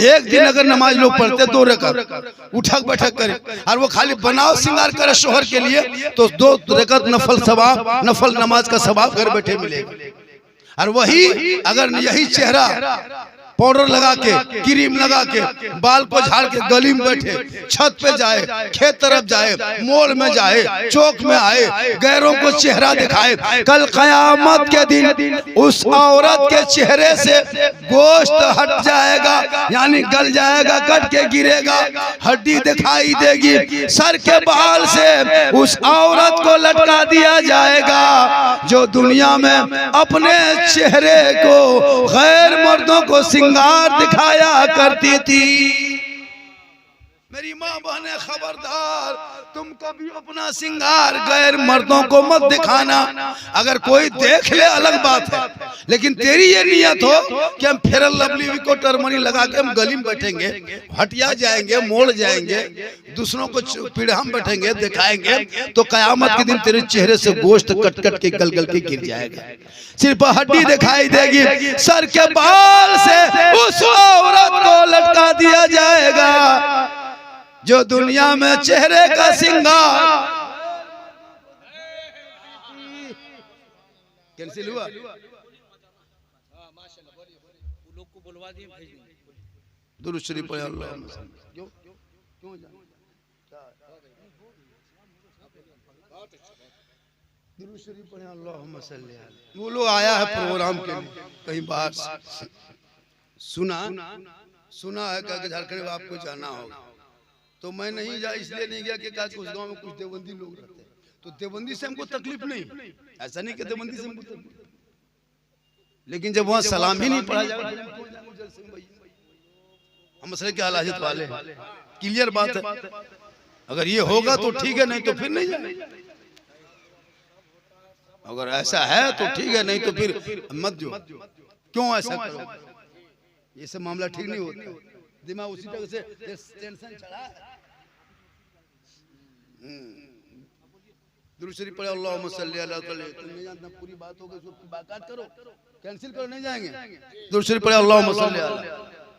एक दिन अगर नमाज लोग पढ़ते 2 रकात उठक बैठक करे, और वो खाली बनाव श्रृंगार करे शोहर के लिए, तो 2 रकात नफल सवाब, नफल नमाज का सवाब घर बैठे मिलेगा। और वही अगर यही चेहरा पाउडर लगा के, क्रीम लगा के, बाल को झाड़ के गली में बैठे, छत पे जाए, खेत तरफ जाए, मोड़ में जाए, चौक में आए, गैरों को चेहरा दिखाए, कल कयामत के दिन उस औरत के चेहरे से गोश्त हट जाएगा, यानी गल जाएगा, कट के गिरेगा, हड्डी दिखाई देगी। सर के बाल से उस औरत को लटका दिया जाएगा जो दुनिया में अपने चेहरे को गैर मर्दों को सिंगार दिखाया करती थी। मेरी माँ बहने खबरदार, तुम कभी अपना सिंगार गैर मर्दों को मत दिखाना। अगर कोई देख ले अलग बात है, लेकिन तेरी ये नियत हो कि हम फेयर लवली को टर्मनी लगा के हम गली में बैठेंगे, हटिया जाएंगे, मोड़ जाएंगे, दूसरों को पीढ़ा में बैठेंगे, दिखाएंगे, तो कयामत के दिन तेरे चेहरे से गोश्त कट कट के गल गल के गिर जाएगा, सिर्फ हड्डी दिखाई देगी। सर के बाल से उस औरत को लटका दिया जाएगा जो दुनिया में चेहरे का सिंगार। कैंसिल हुआ? लोग को बुलवा दिए, भेज देंगे। दुरूद शरीफ पढ़े अल्लाह। दुरूद शरीफ पढ़े अल्लाहुम्मा सल्ली अलैहि। वो लोग आया है प्रोग्राम के लिए कहीं बाहर से, सुना है कि झारखंड में आपको जाना होगा, तो मैं नहीं जा, इसलिए नहीं गया कि उस गांव में कुछ देवबंदी लोग रहते हैं, तो देवबंदी से हमको तकलीफ नहीं, ऐसा नहीं कि देवबंदी से हमको तकलीफ, लेकिन जब वहां सलाम ही नहीं पढ़ा जाएगा, हम मसले के हालात वाले, क्लियर बात है। अगर ये होगा तो ठीक है, नहीं तो फिर नहीं जाए। अगर ऐसा है तो ठीक है, नहीं तो फिर मत जो। क्यों ऐसा करो? ये सब मामला ठीक नहीं होता, दिमाग उसी तरह से टेंशन चढ़ा है। दुरूद शरीफ पढ़े अल्लाहुम्मा सल्ली अलैहि वसल्लम। तुम नहीं जानना, पूरी बात हो गई, उसकी बाकात करो, कैंसिल करो, नहीं जाएंगे। दुरूद शरीफ पढ़े अल्लाहुम्मा सल्ली अलैहि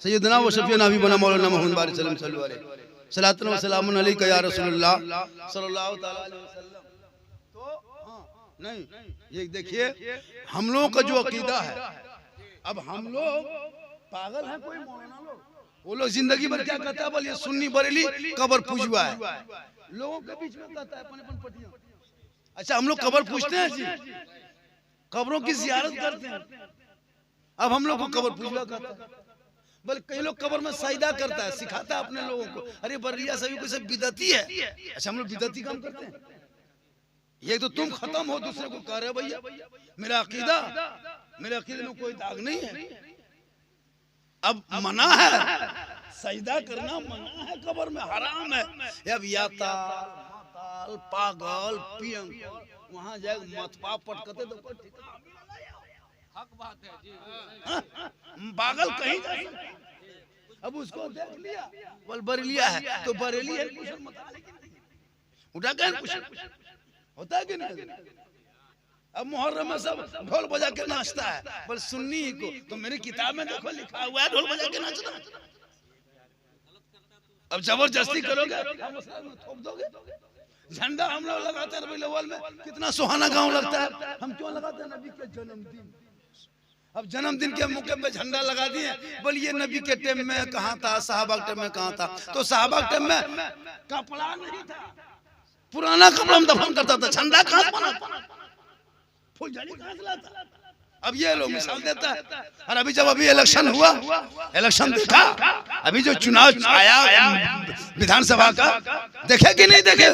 सय्यदना व शफीना नबीना मौलाना मोहम्मद बारिक सल्लल्लाहु अलैहि वसल्लम सलातन व सलामुन अलैका या रसूलुल्लाह सल्लल्लाहु तआला अलैहि वसल्लम। तो नहीं, ये देखिए हम लोगों का जो अकीदा है, अब हम लोग पागल हैं कोई मौलाना लोग, वो लोग जिंदगी भर क्या कहता है, बोलिए सुन्नी बरेली कब्र पूजवा है, लोगों के बीच में कहता है अपन पटिया। अच्छा हम लोग कब्र पूजते हैं जी, कब्रों की जियारत करते हैं, अब हम लोग को कब्र पूजवा कहता है, बल्कि कई लोग कब्र में सजदा करता है, सिखाता है अपने लोगों को, अरे बरेलिया सभी को सब बिदती है। अच्छा हम लोग बिदती काम करते हैं, ये तो तुम खत्म हो दूसरे को कह रहे हो भैया मेरे अकीदे में कोई दाग नहीं है। अब मना है सजदा करना, मना है, कब्र में हराम है। अब याताल पागल पियंग वहां जाए मतपा पटकते तो कोई ठिकाना हक बात है जी, पागल कहीं जा सकते। अब उसको देख लिया बोल बरेलिया है तो बरेली है, उठा के होता है कि नहीं। अब मुहर्रम में सब ढोल बजा के नाचता है, पर सुन्नी को तो मेरी किताब में देखो लिखा हुआ है ढोल बजा के नाचना। अब जबरदस्ती करोगे थोप दोगे। झंडा हम लोग लगाते हैं रबी अव्वल में, कितना सुहाना गांव लगता है, हम क्यों लगाते हैं, नबी के जन्मदिन। अब जन्मदिन के मौके पे झंडा लगा दिए, बोलिए नबी के टाइम में कहाँ था, साहबा के टाइम में कहाँ था, तो साहबा के टाइम में कपड़ा नहीं था, पुराना कपड़ा में दफन करता था, झंडा कहाँ से बना था, फुलझड़ी कहाँ से लाता। अब ये लोग मिसाल देता है। और अभी जब अभी इलेक्शन हुआ, इलेक्शन देखा, अभी जो चुनाव आया विधानसभा का, देखे कि नहीं देखे,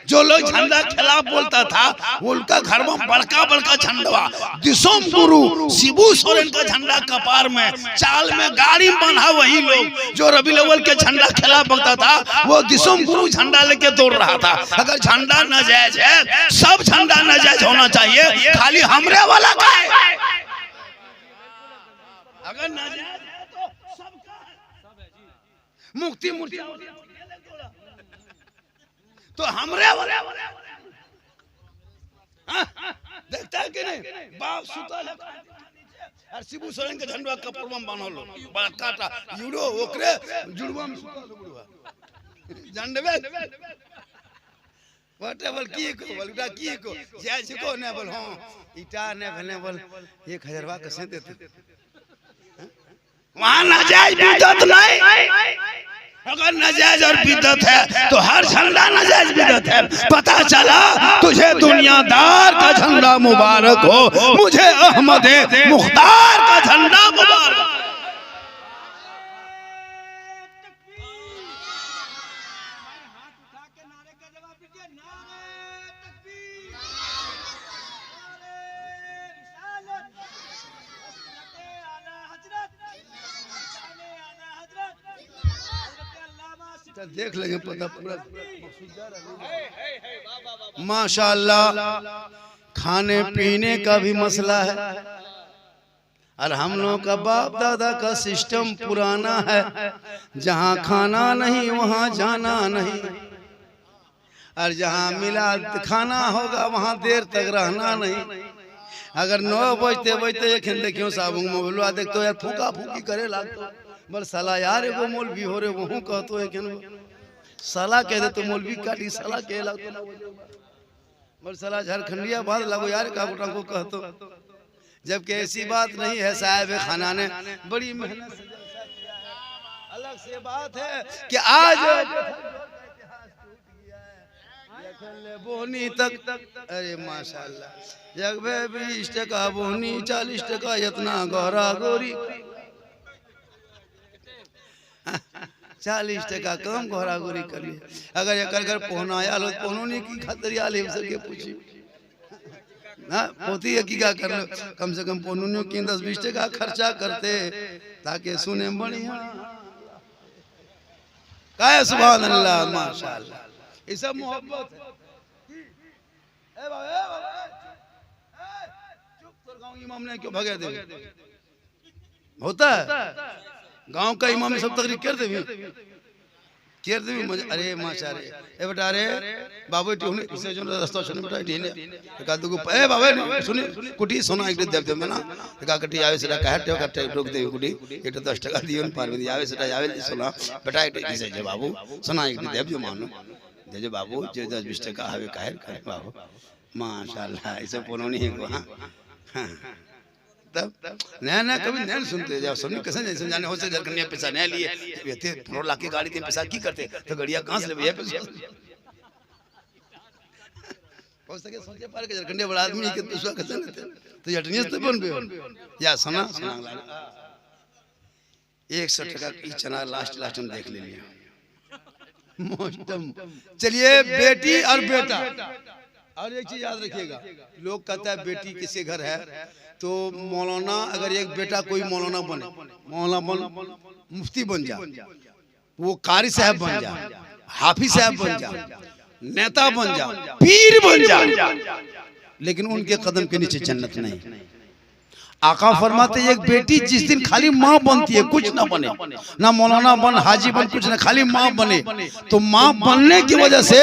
जो लोग झंडा खिलाफ बोलता था उनका घर में बड़का बड़का झंडा, दिसोम गुरु शिबू सोरेन का झंडा कपार में, चाल में गाड़ी बना, वही लोग जो रबी अव्वल के झंडा खिलाफ बोलता था वो दिसोम गुरु झंडा लेके दौड़ रहा था। अगर झंडा नाजायज है, सब झंडा नाजायज होना चाहिए, खाली हमरे वाला का है। अगर नाजायज है तो सबका है, मुक्ति मूर्ति तो हमरे वाले देखता है कि नहीं, बाप सुतल है और शिबू सोरेन के झंडा कपड़ में बांधल बड़ा काटा यूरो ओकरे जुड़वा में सुतल बुढ़वा झंडवे व्हाटएवर की को बोलटा की को जय को ने बोल हां इटा ने भने बोल 1000 कैसे देते, वहां नाजायज बिदत नहीं। अगर नाजायज और बिदत है तो हर झंडा नाजायज बिदत है। पता चला तुझे दुनियादार का झंडा मुबारक हो, मुझे अहमद मुख्तार का झंडा मुबारक। देख लेंगे पता पूरा माशाअल्लाह। खाने पीने का भी मसला है, और हम लोगों का बाप दादा का सिस्टम पुराना है, जहाँ खाना नहीं वहाँ जाना नहीं, और जहाँ मिला खाना होगा वहाँ देर तक रहना नहीं। अगर 9 बजते बजते एक देखियो साबुन मोबलवा देखते यार फूका फूकी करे लागतो, बल साला यार एगो मौलवी हो रे वहू कहतो है केन साला कह दे तो मौलवी काटी साला कह लागतो ना बल साला झारखंडिया बात लागो यार का गोटा को कहतो, जबकि ऐसी बात नहीं है। साहब खाना ने बड़ी मेहनत से अलग से बात है कि आज बोनी तक, अरे माशाल्लाह जग में 20 टका बोनी 40 टका इतना गौरा गोरी 40 टका कम घोरा गोरी कर लिए। अगर एक घर पहुना आया लो पहुनों की खातिर आल सबके पूछी ना पोती है कि क्या कर लो, कम से कम पहुनों की 10-20 टका खर्चा करते ताकि सुने बढ़िया काय सुभान अल्लाह माशाअल्लाह। ये सब मोहब्बत है। ए बाबा चुप कर, गांव इमाम ने क्यों भगे दे होता है, गांव का इमाम सब तकरीर कर दे अरे माशाअल्लाह ए बेटा अरे बाबू टीने इसे जो रास्ता सुने बेटा टीने का दुगो ए बाबा सुने कुटी सोना एक देव देव ना का कटी आवे से का हट का रोक दे कुटी एक 10 टका दियो पार्वती आवे से आवे सोना बेटा एक इसे जे बाबू सोना एक देव जो मानो जे बाबू जे 10-20 टका आवे काहे करे बाबू माशाल्लाह ऐसे पुनोनी है को। हाँ तब नया नया कभी नया सुनते जाओ सुनने कैसे नहीं समझाने हो से झरकंडिया पैसा नया लिए ये प्रो लाके गाड़ी के पैसा की करते तो गड़िया कहां से ले भैया पैसा हो सके सोचे पार के झरकंडिया बड़ा आदमी के दूसरा कैसे लेते तो यटनियस तो बन गयो या सुना सुना 100 टका की चना लास्ट हम देख ले लिया मोस्टम। चलिए बेटी और बेटा और एक चीज याद रखिएगा, लोग कहता है बेटी किसी घर है तो मौलाना, अगर एक बेटा कोई मौलाना बने, मौलाना बन मुफ्ती बन जा, वो कारी साहब बन जा, हाफिज साहब बन जा, नेता बन जा, पीर बन जा, लेकिन उनके कदम के नीचे जन्नत नहीं। आका फरमाते एक बेटी जिस दिन खाली माँ बनती है, कुछ ना बने, ना मौलाना बन, हाजी बन, कुछ ना, खाली माँ बने, तो माँ बनने की वजह से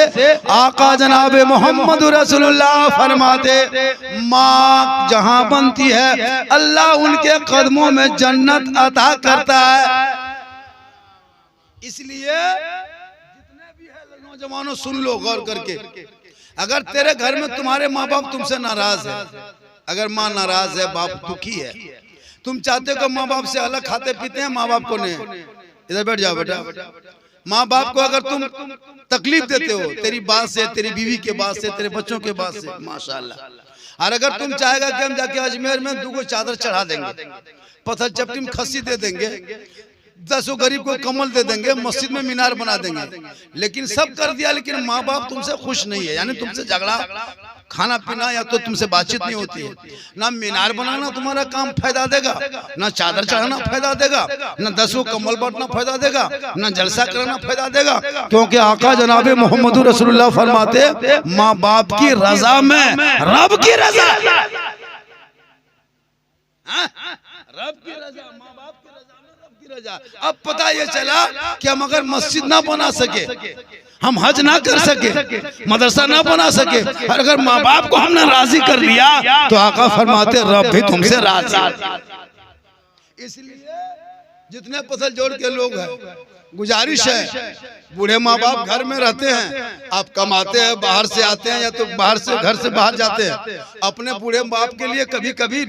आका जनाब मोहम्मद रसूलुल्लाह फरमाते माँ जहाँ बनती है अल्लाह उनके कदमों में जन्नत अता करता है। इसलिए जितने भी है नौजवानों सुन लो गौर करके, अगर तेरे घर में तुम्हारे माँ बाप तुमसे नाराज है, अगर माँ नाराज है, बाप दुखी है, तुम चाहते हो माँ बाप से अलग खाते पीते हैं, माँ बाप को नहीं, इधर बैठ जाओ बेटा। माँ बाप को अगर तुम तकलीफ देते हो तेरी बात से, तेरी बीवी के बात से, तेरे बच्चों के बात से, माशाल्लाह, और अगर तुम चाहेगा कि हम जाके अजमेर में 2 चादर चढ़ा देंगे, पत्थर चपटी में खस्सी दे देंगे, 10 गरीब को कमल दे देंगे, मस्जिद में मीनार बना देंगे, लेकिन सब कर दिया, लेकिन माँ बाप तुमसे खुश नहीं है, यानी तुमसे झगड़ा, खाना पीना या तो तुमसे बातचीत नहीं होती है, ना मीनार बनाना तुम्हारा काम फायदा देगा, ना चादर चढ़ाना फायदा देगा, ना 10 कम्बल बांटना फायदा देगा, ना जलसा कराना फायदा देगा, क्योंकि आका जनाबे मोहम्मद रसूलुल्लाह फरमाते माँ बाप की रजा में रब की रजा, रब की रजा, माँ बाप की रजा में रब की रजा। अब पता ये चला कि हम अगर मस्जिद ना बना सके, हम हज ना कर सके, मदरसा ना बना सके, और अगर माँ बाप को हमने राजी कर लिया तो आका फरमाते रब भी तुमसे राजी। इसलिए जितने पसल जोड़ के लोग हैं, गुजारिश है, बूढ़े माँ बाप घर में रहते हैं, आप कमाते हैं, बाहर से आते हैं या तो बाहर से घर से बाहर जाते हैं, अपने बूढ़े बाप के लिए कभी कभी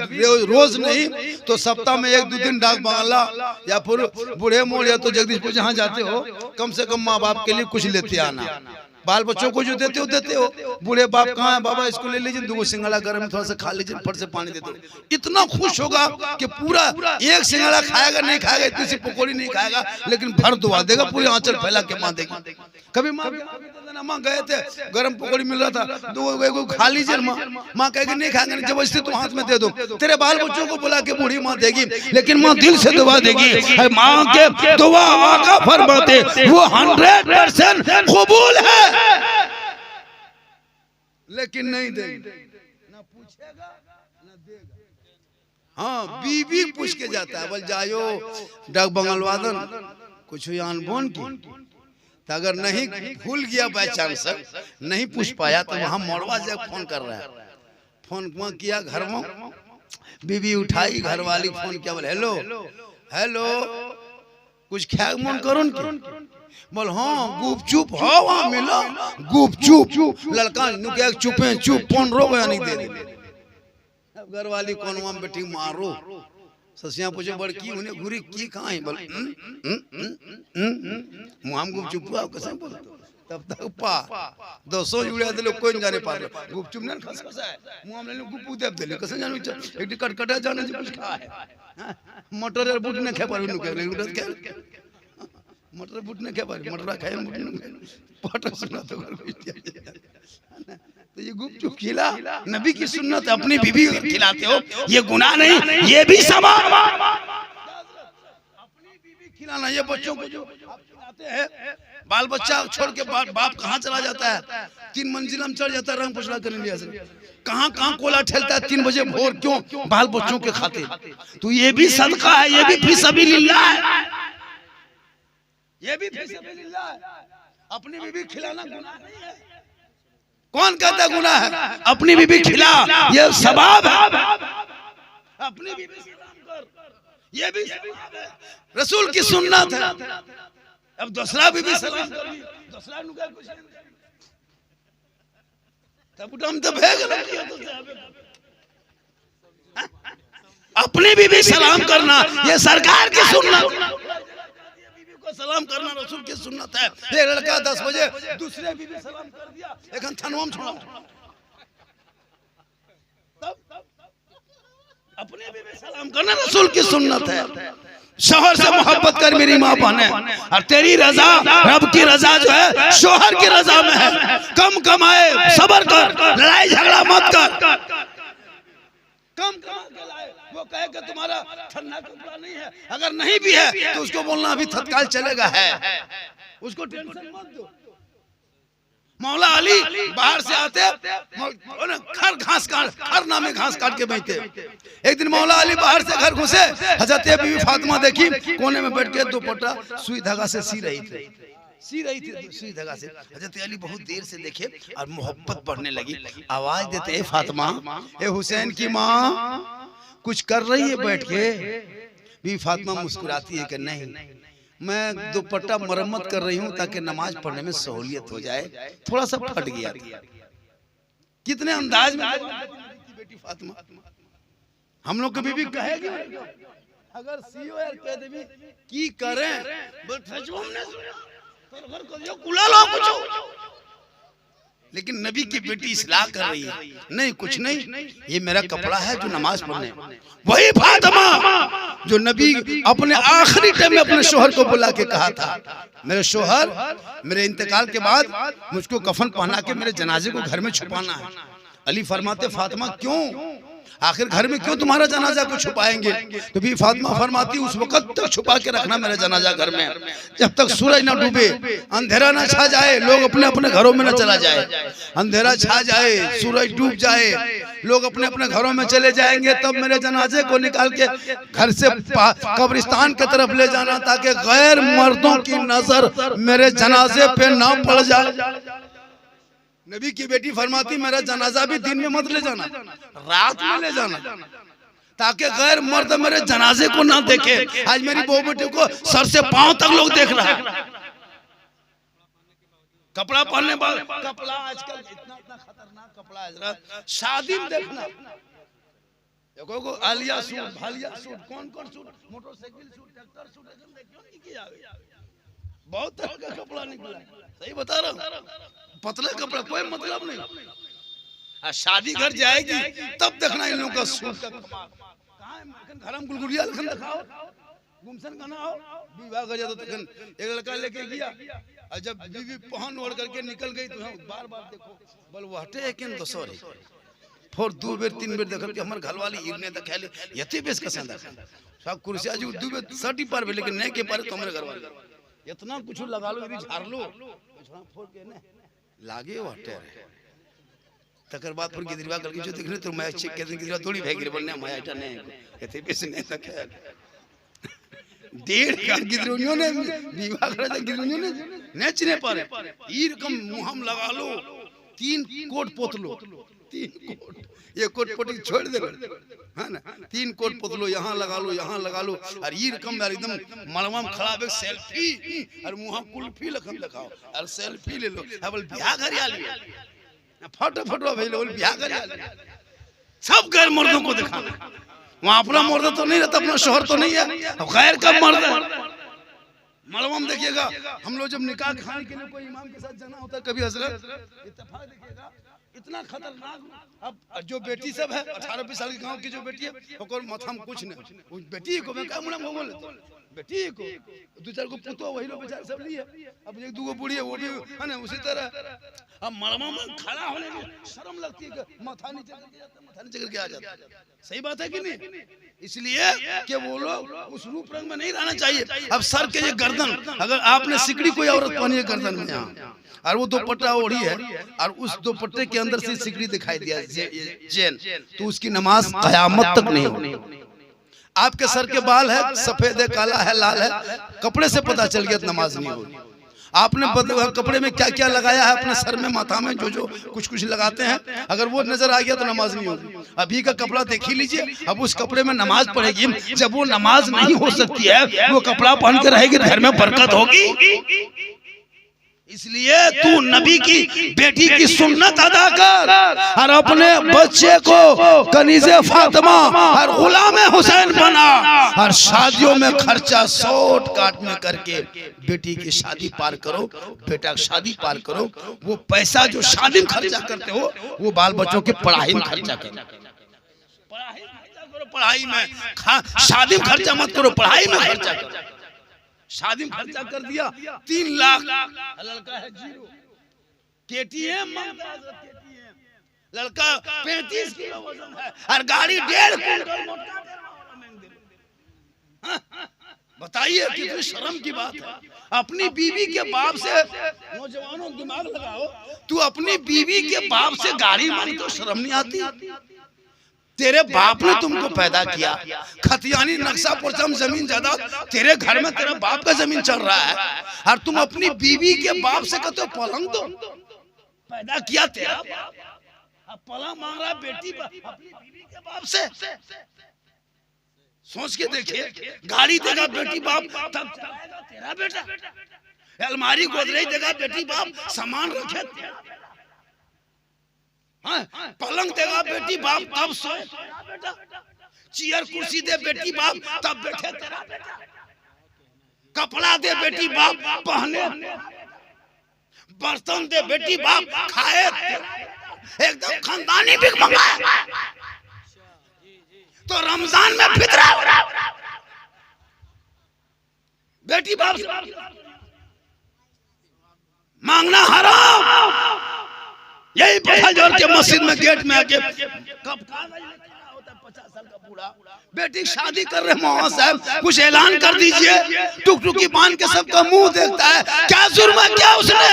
रोज नहीं तो सप्ताह में 1-2 दिन डाक बंगला या फिर बूढ़े मोड़ या तो जगदीशपुर जहाँ जाते हो, कम से कम माँ बाप के लिए कुछ लेते आना। बाल बच्चों को जो देते हो, बूढ़े बाप कहाँ है, बाबा इसको ले लीजिए, 2 सिंघाड़ा गर्म थोड़ा सा खा लीजिए, फट से पानी देते हो, इतना खुश होगा कि पूरा 1 सिंघाड़ा खाएगा नहीं खाएगा, इतनी सी पकौड़ी नहीं खाएगा, लेकिन भर दुआ देगा, पूरी आंचल फैला के माँ देगी। कभी माँ गए थे, गर्म पकौड़ी मिल रहा था, 2 खा लीजिए, माँ कहेगी नहीं खाएंगे, जबरदस्ती तुम हाथ में दे दो, तेरे बाल बच्चों को बुला के बूढ़ी माँ देगी, लेकिन माँ दिल से दुआ देगी। माँ के दुआ आका फरमाते वो 100% कबूल है, लेकिन नहीं देगी, ना पूछेगा ना देगा। हाँ बीबी पूछ के जाता है, बोल जायो डाक बंगलवादन कुछ यान बोन की, तो अगर नहीं भूल गया बाय चांस नहीं पूछ पाया तो वहां मोड़वा से फोन कर रहा है, फोन किया घर में, बीबी उठाई, घर वाली फोन किया, बोले हेलो हेलो कुछ ख्याल मन करो न, बोल हाँ गुपचुप हाँ वहाँ मिला गुपचुप, लड़का नुके चुपे चुप फोन रो गया नहीं दे, घर वाली कौन वहाँ बेटी मारो, ससिया पूछे बड़की उन्हें घुरी की कहाँ है, बोल मुहाम गुपचुप हुआ कैसे बोल, तब तक पा 200 जुड़े थे लोग कोई नहीं जाने पा रहे, गुपचुप ने खसखसा है मुहाम ने गुपू देव दे कैसे जाने, एक कटकटा जाने से कुछ खा है, मटर बूट ने खे पर नुके मटर बूट ने क्या बात, मटरा खाए पटर सुना तो ये गुपचुप खिला, नबी की सुन्नत, अपनी बीवी खिलाते हो ये गुनाह नहीं, ये भी सवाब, अपनी बीवी खिलाना, ये बच्चों को जो खिलाते हैं, बाल बच्चा छोड़ के बाप कहाँ चला जाता है, 3 मंजिल में चढ़ जाता है रंग पछड़ा करने लिया, कहाँ कोला ठेलता है 3 बजे भोर, क्यों, बाल बच्चों के खाते, तो ये भी सदका है, ये भी फी सबीलिल्लाह है, ये भी फिसबिल्लाह है। अपनी बीवी खिलाना गुनाह नहीं है, कौन कहता गुनाह है, अपनी बीवी खिला ये सवाब है, अपनी बीवी सलाम कर ये भी सवाब है, रसूल की सुन्नत है। अब दूसरा बीवी सलाम कर, दूसरा नुका कुछ नहीं, तब उठा हम तो भेग अपनी बीवी सलाम करना ये सरकार की सुन्नत, बीवी को सलाम करना रसूल की सुन्नत है। एक लड़का 10 बजे दूसरे बीवी सलाम कर दिया, एक थनवम छोड़ा, तब अपने बीवी सलाम करना रसूल की सुन्नत है। शोहर से मोहब्बत कर मेरी माँ बहने, और तेरी रजा रब की रजा जो है शोहर की रजा में है। कम कमाए सब्र कर, लड़ाई झगड़ा मत कर, कम कमा के लाए। वो कहे कि तुम्हारा ठंडा कपड़ा नहीं है, अगर नहीं भी है तो उसको बोलना अभी तत्काल चलेगा है, उसको टेंशन मत दो। मौला अली बाहर से आते खर घास काट, खर नामे घास काट के बेचते। एक दिन मौला अली बाहर से घर घुसे, हजरत बीवी फातिमा देखी कोने में बैठ के दुपट्टा सुई धागा से सी रही थी सुई धागा से। हजरत अली बहुत देर से देखे और मोहब्बत बढ़ने लगी। आवाज देते ए फातिमा, ए हुसैन की माँ कुछ कर रही है बैठ के? बीवी फातिमा मुस्कुराती है कि नहीं, मैं दुपट्टा मरम्मत कर रही हूँ ताकि नमाज पढ़ने में सहूलियत हो जाए, थोड़ा सा फट गया था। कितने अंदाज में बेटी फातिमा। हम लोग कभी भी कहेगी अगर सीओ यार कह देवी की करें लेकिन नबी की बेटी इस्लाह कर रही है, नहीं कुछ नहीं, ये मेरा कपड़ा है जो नमाज पढ़ने। वही फातिमा जो नबी अपने आखिरी टाइम में अपने शोहर को बुला के कहा था, मेरे शोहर मेरे इंतकाल के बाद मुझको कफन पहना के मेरे जनाजे को घर में छुपाना है। अली फरमाते फातिमा क्यों, आखिर घर में क्यों तुम्हारा जनाजा को छुपाएंगे? तो भी फातिमा फरमाती उस वक्त तक छुपा के रखना मेरा जनाजा घर में, जब तक सूरज ना डूबे, अंधेरा ना छा जाए, लोग अपने अपने घरों में ना चला जाए। अंधेरा छा जाए, सूरज डूब जाए, लोग अपने अपने घरों में चले जाएंगे, तब मेरे जनाजे को निकाल के घर से कब्रिस्तान की तरफ ले जाना ताकि गैर मर्दों की नजर मेरे जनाजे पे ना पड़ जाए। नबी की बेटी फरमाती मेरा जनाजा भी दिन में मत ले जाना, रात में ले जाना ताकि गैर मर्द मेरे जनाजे को ना देखे। आज मेरी बहू बेटी को सर से पांव तक लोग देख रहा है। कपड़ा पहनने वाले, कपड़ा आजकल इतना इतना खतरनाक कपड़ा है, शादी में देखना देखो को आलिया सूट, भालिया सूट, कौन कौन suit, motorcycle suit, tractor suit, क्यों नहीं किया? बहुत तरह का कपड़ा निकला, सही बता रहा हूँ। पतला कपड़ा कोई मतलब नहीं। शादी घर जाएगी तब देखना इन लोगों का सूट का कहां है। घर में गुलगुलिया लखन दिखाओ, गुमसन का ना हो, विवाह कर जाता तो एक लड़का लेके गया और जब बीवी पहन ओढ़ करके निकल गई तो बार बार देखो बोल वो हटे है कि सॉरी फोर 2 बेर 3 बेर देखल कि हमर घरवाली इरने तक खेले यति बेस का संदा सब कुर्सिया जी 2 बेर सर्टी पर भी लेकिन नहीं के पारे तुम्हारे घरवाली इतना कुछ लगा लो, यदि झाड़ लो छोड़ा फोड़ के ने लागे वाटे तकर बाद पर गिदरीवा करके जो देखने तो मैं चेक के दिन गिदरीवा थोड़ी भाग गिरे बोलने मैं आटा नहीं एते पैसे नहीं तक है 1.5 का गिदरोनियों ने विवाह करा था, गिदरोनियों ने नेचने पारे ई रकम मुहम लगा लो, 3 कोट पोत लो, 3 कोट, ये कोट पोटी छोड़ दे है ना, 3 कोट पोत लो, यहाँ लगा लो, यहाँ लगा लो, और ये रकम यार एकदम मलवा में खड़ा है, सेल्फी और मुहा कुल्फी लखन दिखाओ और सेल्फी ले लो। अब ब्याह घर आ लिया फोटो फोटो भाई लो ब्याह घर आ लिया, सब गैर मर्दों को दिखाना। वहाँ अपना मर्द तो नहीं रहता, अपना शोहर तो नहीं है, गैर का मर्द है। मलवा में देखिएगा हम लोग जब निकाह खाने के लिए कोई इमाम के साथ जाना होता है कभी हजरत इत्तेफाक देखिएगा इतना खतरनाक। अब जो बेटी सब है 18-20 साल की गांव की जो बेटी है ओकर माथा में कुछ नहीं, उस बेटी को मैं का मुना बोले बेटी को 2-4 को पुतो वही लोग बेचारे सब लिए, अब 1-2 को बूढ़ी है वो भी है ना उसी तरह। अब मलमा में खड़ा होने में शर्म लगती है, माथा नीचे करके जाता है, माथा नीचे करके आ जाता है। सही बात है कि नहीं? इसलिए कि वो लोग उस रूप रंग में नहीं रहना चाहिए। अब सर के ये गर्दन, अगर आपने सिकड़ी कोई औरत पहनी है गर्दन में यहाँ और वो दुपट्टा ओढ़ी है और उस दुपट्टे के अंदर से सिकड़ी दिखाई दिया चैन, तो उसकी नमाज कयामत तक नहीं होगी। आपके सर के बाल है सफेद है, काला है, लाल है, कपड़े से पता चल गया तो नमाज नहीं होगी। आपने कपड़े में क्या क्या लगाया है अपने सर में, माथा में जो जो कुछ कुछ लगाते हैं, अगर वो नजर आ गया तो नमाज नहीं होगी। अभी का कपड़ा देख ही लीजिए, अब उस कपड़े में नमाज पढ़ेगी, जब वो नमाज नहीं हो सकती है वो कपड़ा पहन के रहेगी, घर में बरकत होगी? इसलिए तू नबी की बेटी की सुन्नत अदा कर और अपने बच्चे को कनीज़े फातिमा और गुलामे हुसैन बना और शादियों में खर्चा शॉर्ट काट में करके बेटी की शादी पार करो, बेटा की शादी पार करो। वो पैसा जो शादी में खर्चा करते हो वो बाल बच्चों की पढ़ाई में खर्चा करो। पढ़ाई में शादी में खर्चा मत करो, पढ़ाई में खर्चा करो। शादी में खर्चा कर दिया 3 लाख, लड़का है 0 KTM, लड़का 35 किलो वजन है और गाड़ी 1.5 क्विंटल। बताइए कितनी शर्म की बात है। अपनी बीवी के बाप से, नौजवानों दिमाग लगाओ, तू अपनी बीवी के बाप से गाड़ी मांगी तो शर्म नहीं आती? तेरे बाप ने तुमको पैदा किया, खतियानी नक्शा परचम जमीन जायदाद तेरे घर में तेरे बाप का जमीन चल रहा है और तुम अपनी बीवी के बाप से कहते हो पलंग दो। पैदा किया तेरा बाप, अब पलंग मांग रहा है बेटी अपनी बीवी के बाप से। सोच के देखिए, गाड़ी देगा बेटी बाप तब चलाएगा तेरा बेटा, अलमारी गोदरेज देगा बेटी बाप सामान रखे तेरा, हाँ, पलंग देगा बेटी बाप तब सोए बेटा, चेयर कुर्सी दे बेटी बाप तब बैठे तेरा बेटा, कपड़ा दे बेटी बाप पहने, बर्तन दे बेटी बाप खाए, एकदम खानदानी भीख मंगाए। तो रमजान में फितरा बेटी बाप मांगना हराम। यही पत्थर जोड़ के मस्जिद में गेट में आके कब होता 50 साल का बूढ़ा बेटी शादी कर रहे मोहम्मद साहब, कुछ ऐलान कर दीजिए। टुकटुकी बांध के सबका मुंह देखता है, क्या जुर्म क्या उसने?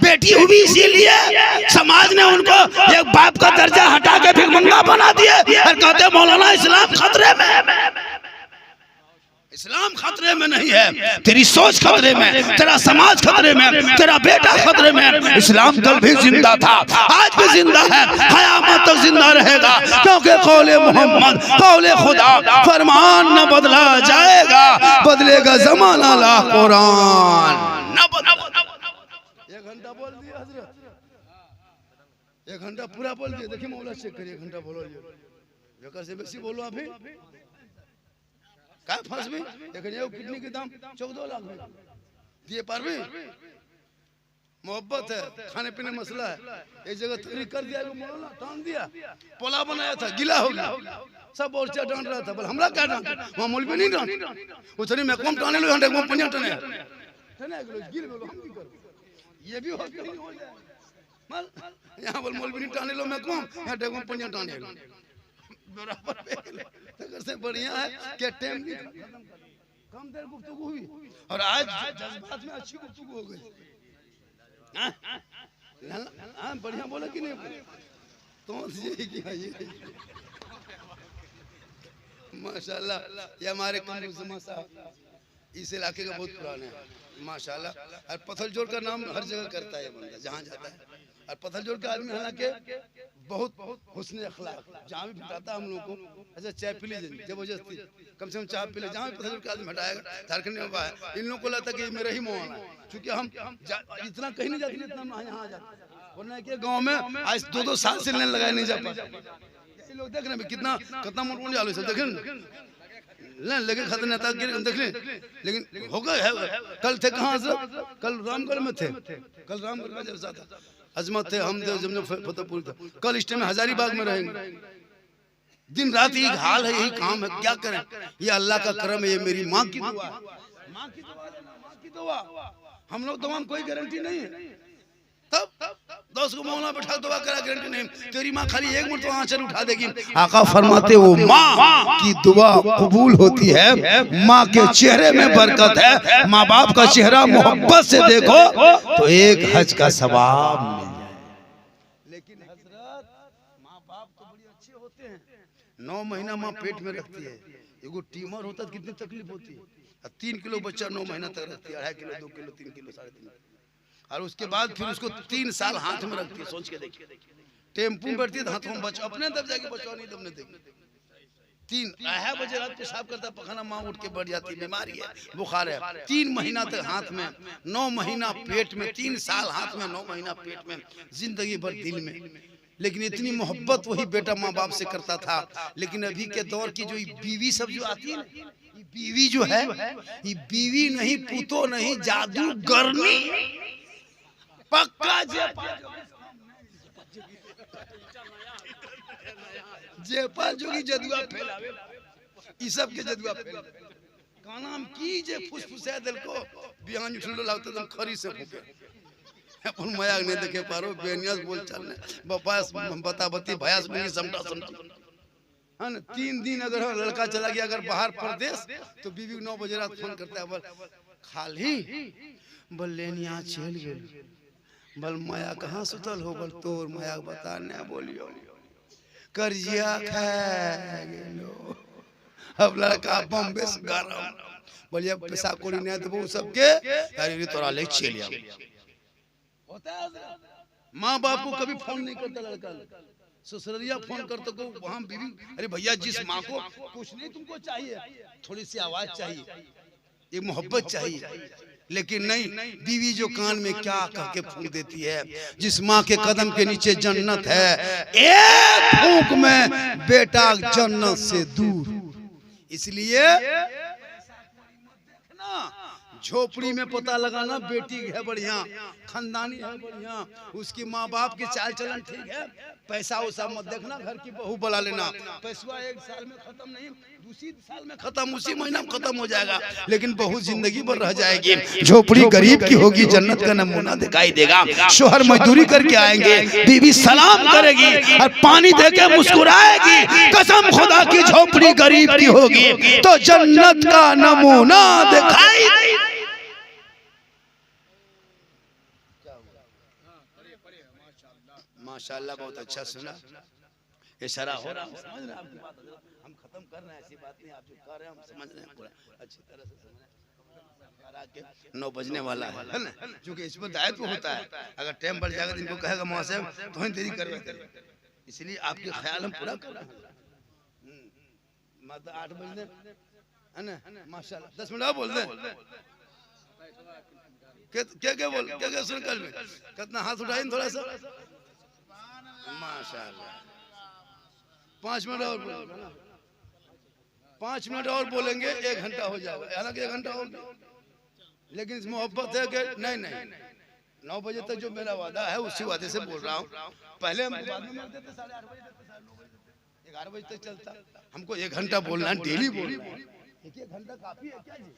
बेटी हुई इसीलिए समाज ने उनको एक बाप का दर्जा हटा के भिखमंगा बना दिए और कहते मौलाना इस्लाम खतरे में। इस्लाम खतरे में नहीं है, तेरी सोच खतरे में, तेरा समाज खतरे में, तेरा बेटा खतरे में। इस्लाम कल भी जिंदा था, आज भी जिंदा है, क़यामत तक जिंदा रहेगा, क्योंकि कौले मोहम्मद कौले खुदा, फरमान न बदला जाएगा, बदलेगा जमाना ला कुरान न बदला। 1 घंटा बोल दिया हजरत, 1 घंटा पूरा बोल दिया। देखिए मौला चेक करिए, 1 घंटा बोलो, बेकार से बेसी बोलो अभी क्या फंस में। देखिए किडनी के दाम 14 लाख दिए पार भी। मोहब्बत है, खाने पीने मसला है, एक जगह तकरीर कर दिया, मौलाना टान दिया, पोला बनाया था गिला हो गया, सब मोर्चा डांट रहा था, बोले हमरा क्या डांट, वहाँ मौलवी नहीं डांट, उतनी मैं कम टाने लो, हंडे कम 50 टने गिर गलो, हम की करो, ये भी हो जाए। मल यहाँ बोल मौलवी नहीं टाने लो, मैं कम हंडे कम 50 टाने लो, बराबर से बढ़िया है कि टाइम नहीं कम देर गुफ्तगू हुई और आज जज्बात में अच्छी गुफ्तगू हो गई। हाँ बढ़िया बोला कि नहीं? तो ये माशाल्लाह, ये हमारे कमरुज़्ज़मा साहब इस इलाके का बहुत पुराने हैं माशाल्लाह। और पत्थर जोड़ का नाम हर जगह करता है बंदा जहाँ जाता है। और पत्थर जोड़ का आदमी हालांकि बहुत हुस्न अखलाक, जहाँ भी बिठाता हम लोगों को ऐसा चाय पी लीजिए जबरदस्ती, कम से कम चाय पी ले, जहाँ भी पत्थर जोड़ का आदमी हटाएगा झारखंड में है। इन लोगों को लगता है कि मेरा ही मोहल्ला है, क्योंकि हम इतना कहीं नहीं जाते जितना यहाँ जाते, वरना कि गाँव में आज 2-2 साल से लेने लगाए नहीं जा पाते। ये लोग देख रहे हैं कितना कितना मोट आलू सब देखें लेकिन खतरनाक था देख लें, लेकिन हो गए है। कल थे कहाँ हजरत? कल रामगढ़ में थे, कल रामगढ़ का जलसा था, अजमत थे, हम फतेहपुर था। कल इस टाइम हजारीबाग में रहेंगे। दिन रात यही हाल है, यही काम है, क्या करें? ये अल्लाह का करम है, ये मेरी माँ की दुआ, माँ की दुआ, माँ की दुआ। हम लोग दुआ में कोई गारंटी नहीं है। तब दोस्त को मौला बैठा दुआ करा, गारंटी नहीं। तेरी माँ खाली 1 मिनट आंचल उठा देगी। आका फरमाते वो माँ की दुआ कबूल होती है, माँ के चेहरे में बरकत है। माँ बाप का चेहरा मोहब्बत से देखो तो एक हज का सवाब मिल जाए। लेकिन हजरत माँ बाप तो बड़ी अच्छे होते हैं, 9 महीना माँ पेट में रखती है, एगो टीमर होता है कितनी तकलीफ होती है। 3 किलो बच्चा 9 महीना तक रखती है, 2.5 किलो 2 किलो 3 किलो 3.5 और उसके बाद फिर उसको 3 साल हाथ में रखती है। सोच के देखिए, टेम्पू में बैठती है हाथों में बच्चा, अपने दब जाके बच्चा नहीं दबने देगी। 3 बजे रात पेशाब करता पखाना, माँ उठ के बढ़ जाती, बीमारी है, बुखार है। 3 महीना तक हाथ में, 9 महीना पेट में, 3 साल हाथ में, 9 महीना पेट में, जिंदगी भर दिल में। लेकिन इतनी मोहब्बत वही बेटा माँ बाप से करता था। लेकिन अभी के दौर की जो बीवी सब जो आती है, ये बीवी जो है, ये बीवी नहीं, पूतो नहीं, जादू गर्मी पक्का जेपा जोगी जदुआ फैलावे, ई सब के जदुआ फैलावे। का नाम की जे फुसफुसा दिल को बिहान उठलो लागत एकदम खरी से फूके। अपन मयाक नहीं देखे पारो, बेनियास बोल चलने बपास बता बती भयास में समटा समटा। हां 3 दिन अगर लड़का चला गया अगर बाहर प्रदेश, तो बीवी 9 बजे रात फोन करता है, बोल खाली बोल लेनिया चल गेल, बोल माया कहां सुतल हो, बोल तोर माया बता ने बोलियो करजिया खा गेलो। अब लड़का बम्बे से गरम बोलिए पैसा कोड़ी नहीं देबो सबके, अरे तोरा ले चलिया होता है। माँ बाप को कभी फोन नहीं करता लड़का, ससुरिया फोन करते को वहां बीवी, अरे भैया जिस माँ को कुछ नहीं तुमको चाहिए, थोड़ी सी आवाज चाहिए, एक मोहब्बत चाहिए। लेकिन नहीं, बीवी जो कान में क्या कह के फूंक देती है, जिस माँ के कदम के नीचे जन्नत है, एक फूंक में बेटा जन्नत से दूर। इसलिए झोपड़ी में पता लगाना बेटी है बढ़िया, खानदानी है बढ़िया, उसकी माँ बाप की चाल चलन ठीक है, पैसा वैसा मत देखना, घर की बहू बुला लेना। पैसा 1 साल में खत्म नहीं, दूसरी साल में खत्म, उसी महीना में खत्म हो जाएगा, लेकिन बहू जिंदगी भर रह जाएगी। झोपड़ी गरीब की होगी, जन्नत का नमूना दिखाई देगा। शोहर मजदूरी करके आएंगे, बीवी सलाम करेगी और पानी देके मुस्कुराएगी। कसम खुदा की झोपड़ी गरीब की होगी तो जन्नत का नमूना दिखाई। माशाल्लाह बहुत अच्छा सुना, इशारा हो रहा है, समझ रहे हैं आपकी बात, हम खत्म कर रहे हैं, ऐसी बात नहीं, आप जो कर रहे हैं हम समझ रहे हैं पूरा अच्छी तरह से समझ रहे हैं। 9 बजने वाला है ना, क्योंकि इसमें दायित्व होता है, अगर टाइम बढ़ जाएगा तो इनको कहेगा मौसम तो हम देरी कर रहे हैं, इसलिए आपके ख्याल हम पूरा कर रहे हैं। मतलब 8 बजने है ना, माशाल्लाह 10 मिनट और बोल दे, क्या बोल क्या सुन कल में कितना हाथ उठाए थोड़ा सा, माशाल्लाह 5 मिनट और, 5 मिनट और बोलेंगे 1 घंटा हो जाएगा, हालांकि 1 घंटा हो गया, लेकिन इस मोहब्बत है कि नहीं 9 बजे तक जो मेरा वादा है उसी वादे से बोल रहा हूँ। पहले हम बाद में मरते थे 8:30 बजे तक, 11 बजे तक चलता, हमको 1 घंटा बोलना है, डेली बोलना है, 1 घंटा काफी है क्या जी,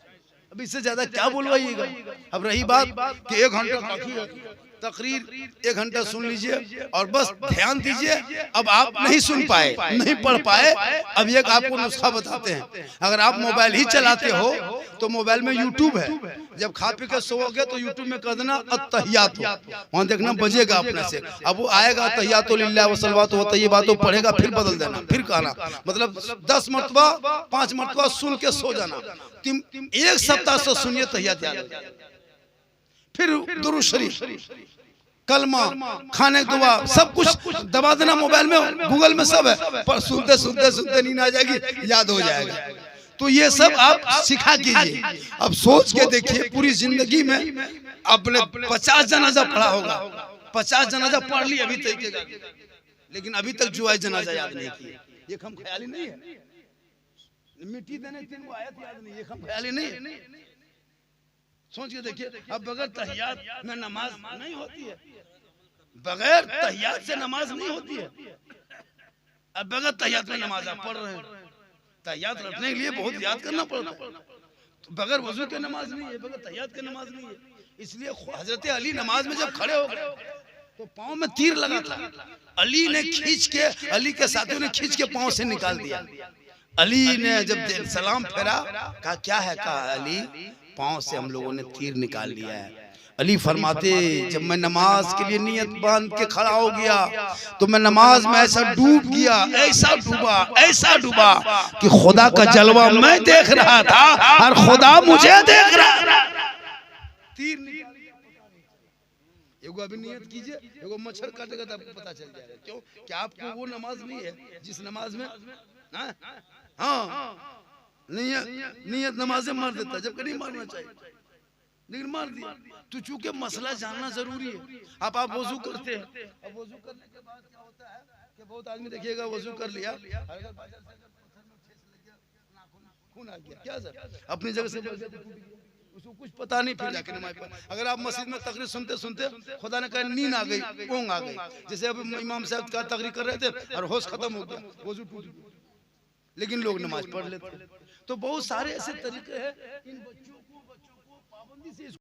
अब इससे ज्यादा क्या बोलवाइएगा। अब रही बात कि 1 घंटा काफी है, तकरीर 1 घंटा सुन लीजिए और बस ध्यान दीजिए। अब आप नहीं सुन पाए, नहीं पढ़ पाए, अब एक आपको नुस्खा बताते हैं। अगर आप मोबाइल ही चलाते हो तो मोबाइल में यूट्यूब है, जब खा पी कर सोओगे तो यूट्यूब में कर देना अत्तहियात, वहां देखना बजेगा अपने से, अब वो आएगा अत्तहियातु लिल्लाह व सल्लवातु व तय्यिबातु पढ़ेगा, फिर बदल देना, फिर कहना, मतलब 10 मरतबा 5 मरतबा सुन के सो जाना। 1 सप्ताह से सुनिए तहियात याद हो जाएगा, फिर दुरूद शरीफ, कलमा, खाने की दुआ, सब कुछ दबा देना मोबाइल में, गूगल में सब है, पर सुनते सुनते सुनते नींद आ जाएगी, याद हो जाएगा। तो ये सब आप सिखा कीजिए। अब सोच के देखिए पूरी जिंदगी में आपने 50 जनाजा पढ़ा होगा, 50 जनाजा पढ़ ली अभी तक, लेकिन अभी तक जुआ जनाजा याद नहीं किया, ये कम ख्याली नहीं है। मिट्टी देने 3 आयत याद नहीं, ये कम ख्याली नहीं है। सोच के देखिए, अब बगैर तहियात में नमाज नहीं होती है, बगैर तहियात से नमाज नहीं होती है। अब बगैर तहियात में नमाज आप पढ़ रहे हैं, तहियात रखने के लिए बहुत याद करना पड़ता है, तो बगैर वजू के नमाज नहीं है, बगैर तहियात के नमाज नहीं है। इसलिए हजरत अली नमाज में जब खड़े हो गए तो पाँव में तीर लगा था, अली ने खींच के, अली के साथियों ने खींच के पाँव से निकाल दिया। अली ने जब सलाम फेरा, कहा क्या है, कहा अली पाँव से हम लोगों ने तीर निकाल लिया है। अली फरमाते जब मैं नमाज के लिए नियत बांध के खड़ा हो गया तो मैं नमाज में ऐसा डूब गया, ऐसा डूबा कि खुदा का जलवा मैं देख रहा था और खुदा मुझे देख रहा था। तीर एगो अभी नियत कीजिए, एगो मच्छर काटेगा तो आपको पता चल जाएगा। क्यों? क्या आपको वो नमाज नहीं है जिस नमाज में हाँ, नियत नमाजें मार देता जबकि नहीं मारना चाहिए, लेकिन मार दिया। तो चूंकि मसला जानना जरूरी है। आप वजू करते हैं, अब वजू करने के बाद क्या होता है कि बहुत आदमी देखिएगा वजू कर लिया, खून आ गया, क्या सर अपनी जगह से उसको कुछ पता नहीं, फिर जाके नमाज पढ़। अगर आप मस्जिद में तकरीर सुनते सुनते खुदा ने कहा नींद आ गई, ऊँग आ गई, जैसे अब इमाम साहब का तकरीर कर रहे थे और होश खत्म हो गया, वजू टूट गया, लेकिन लोग नमाज पढ़ लेते। तो बहुत सारे ऐसे तरीके हैं, इन बच्चों को पाबंदी से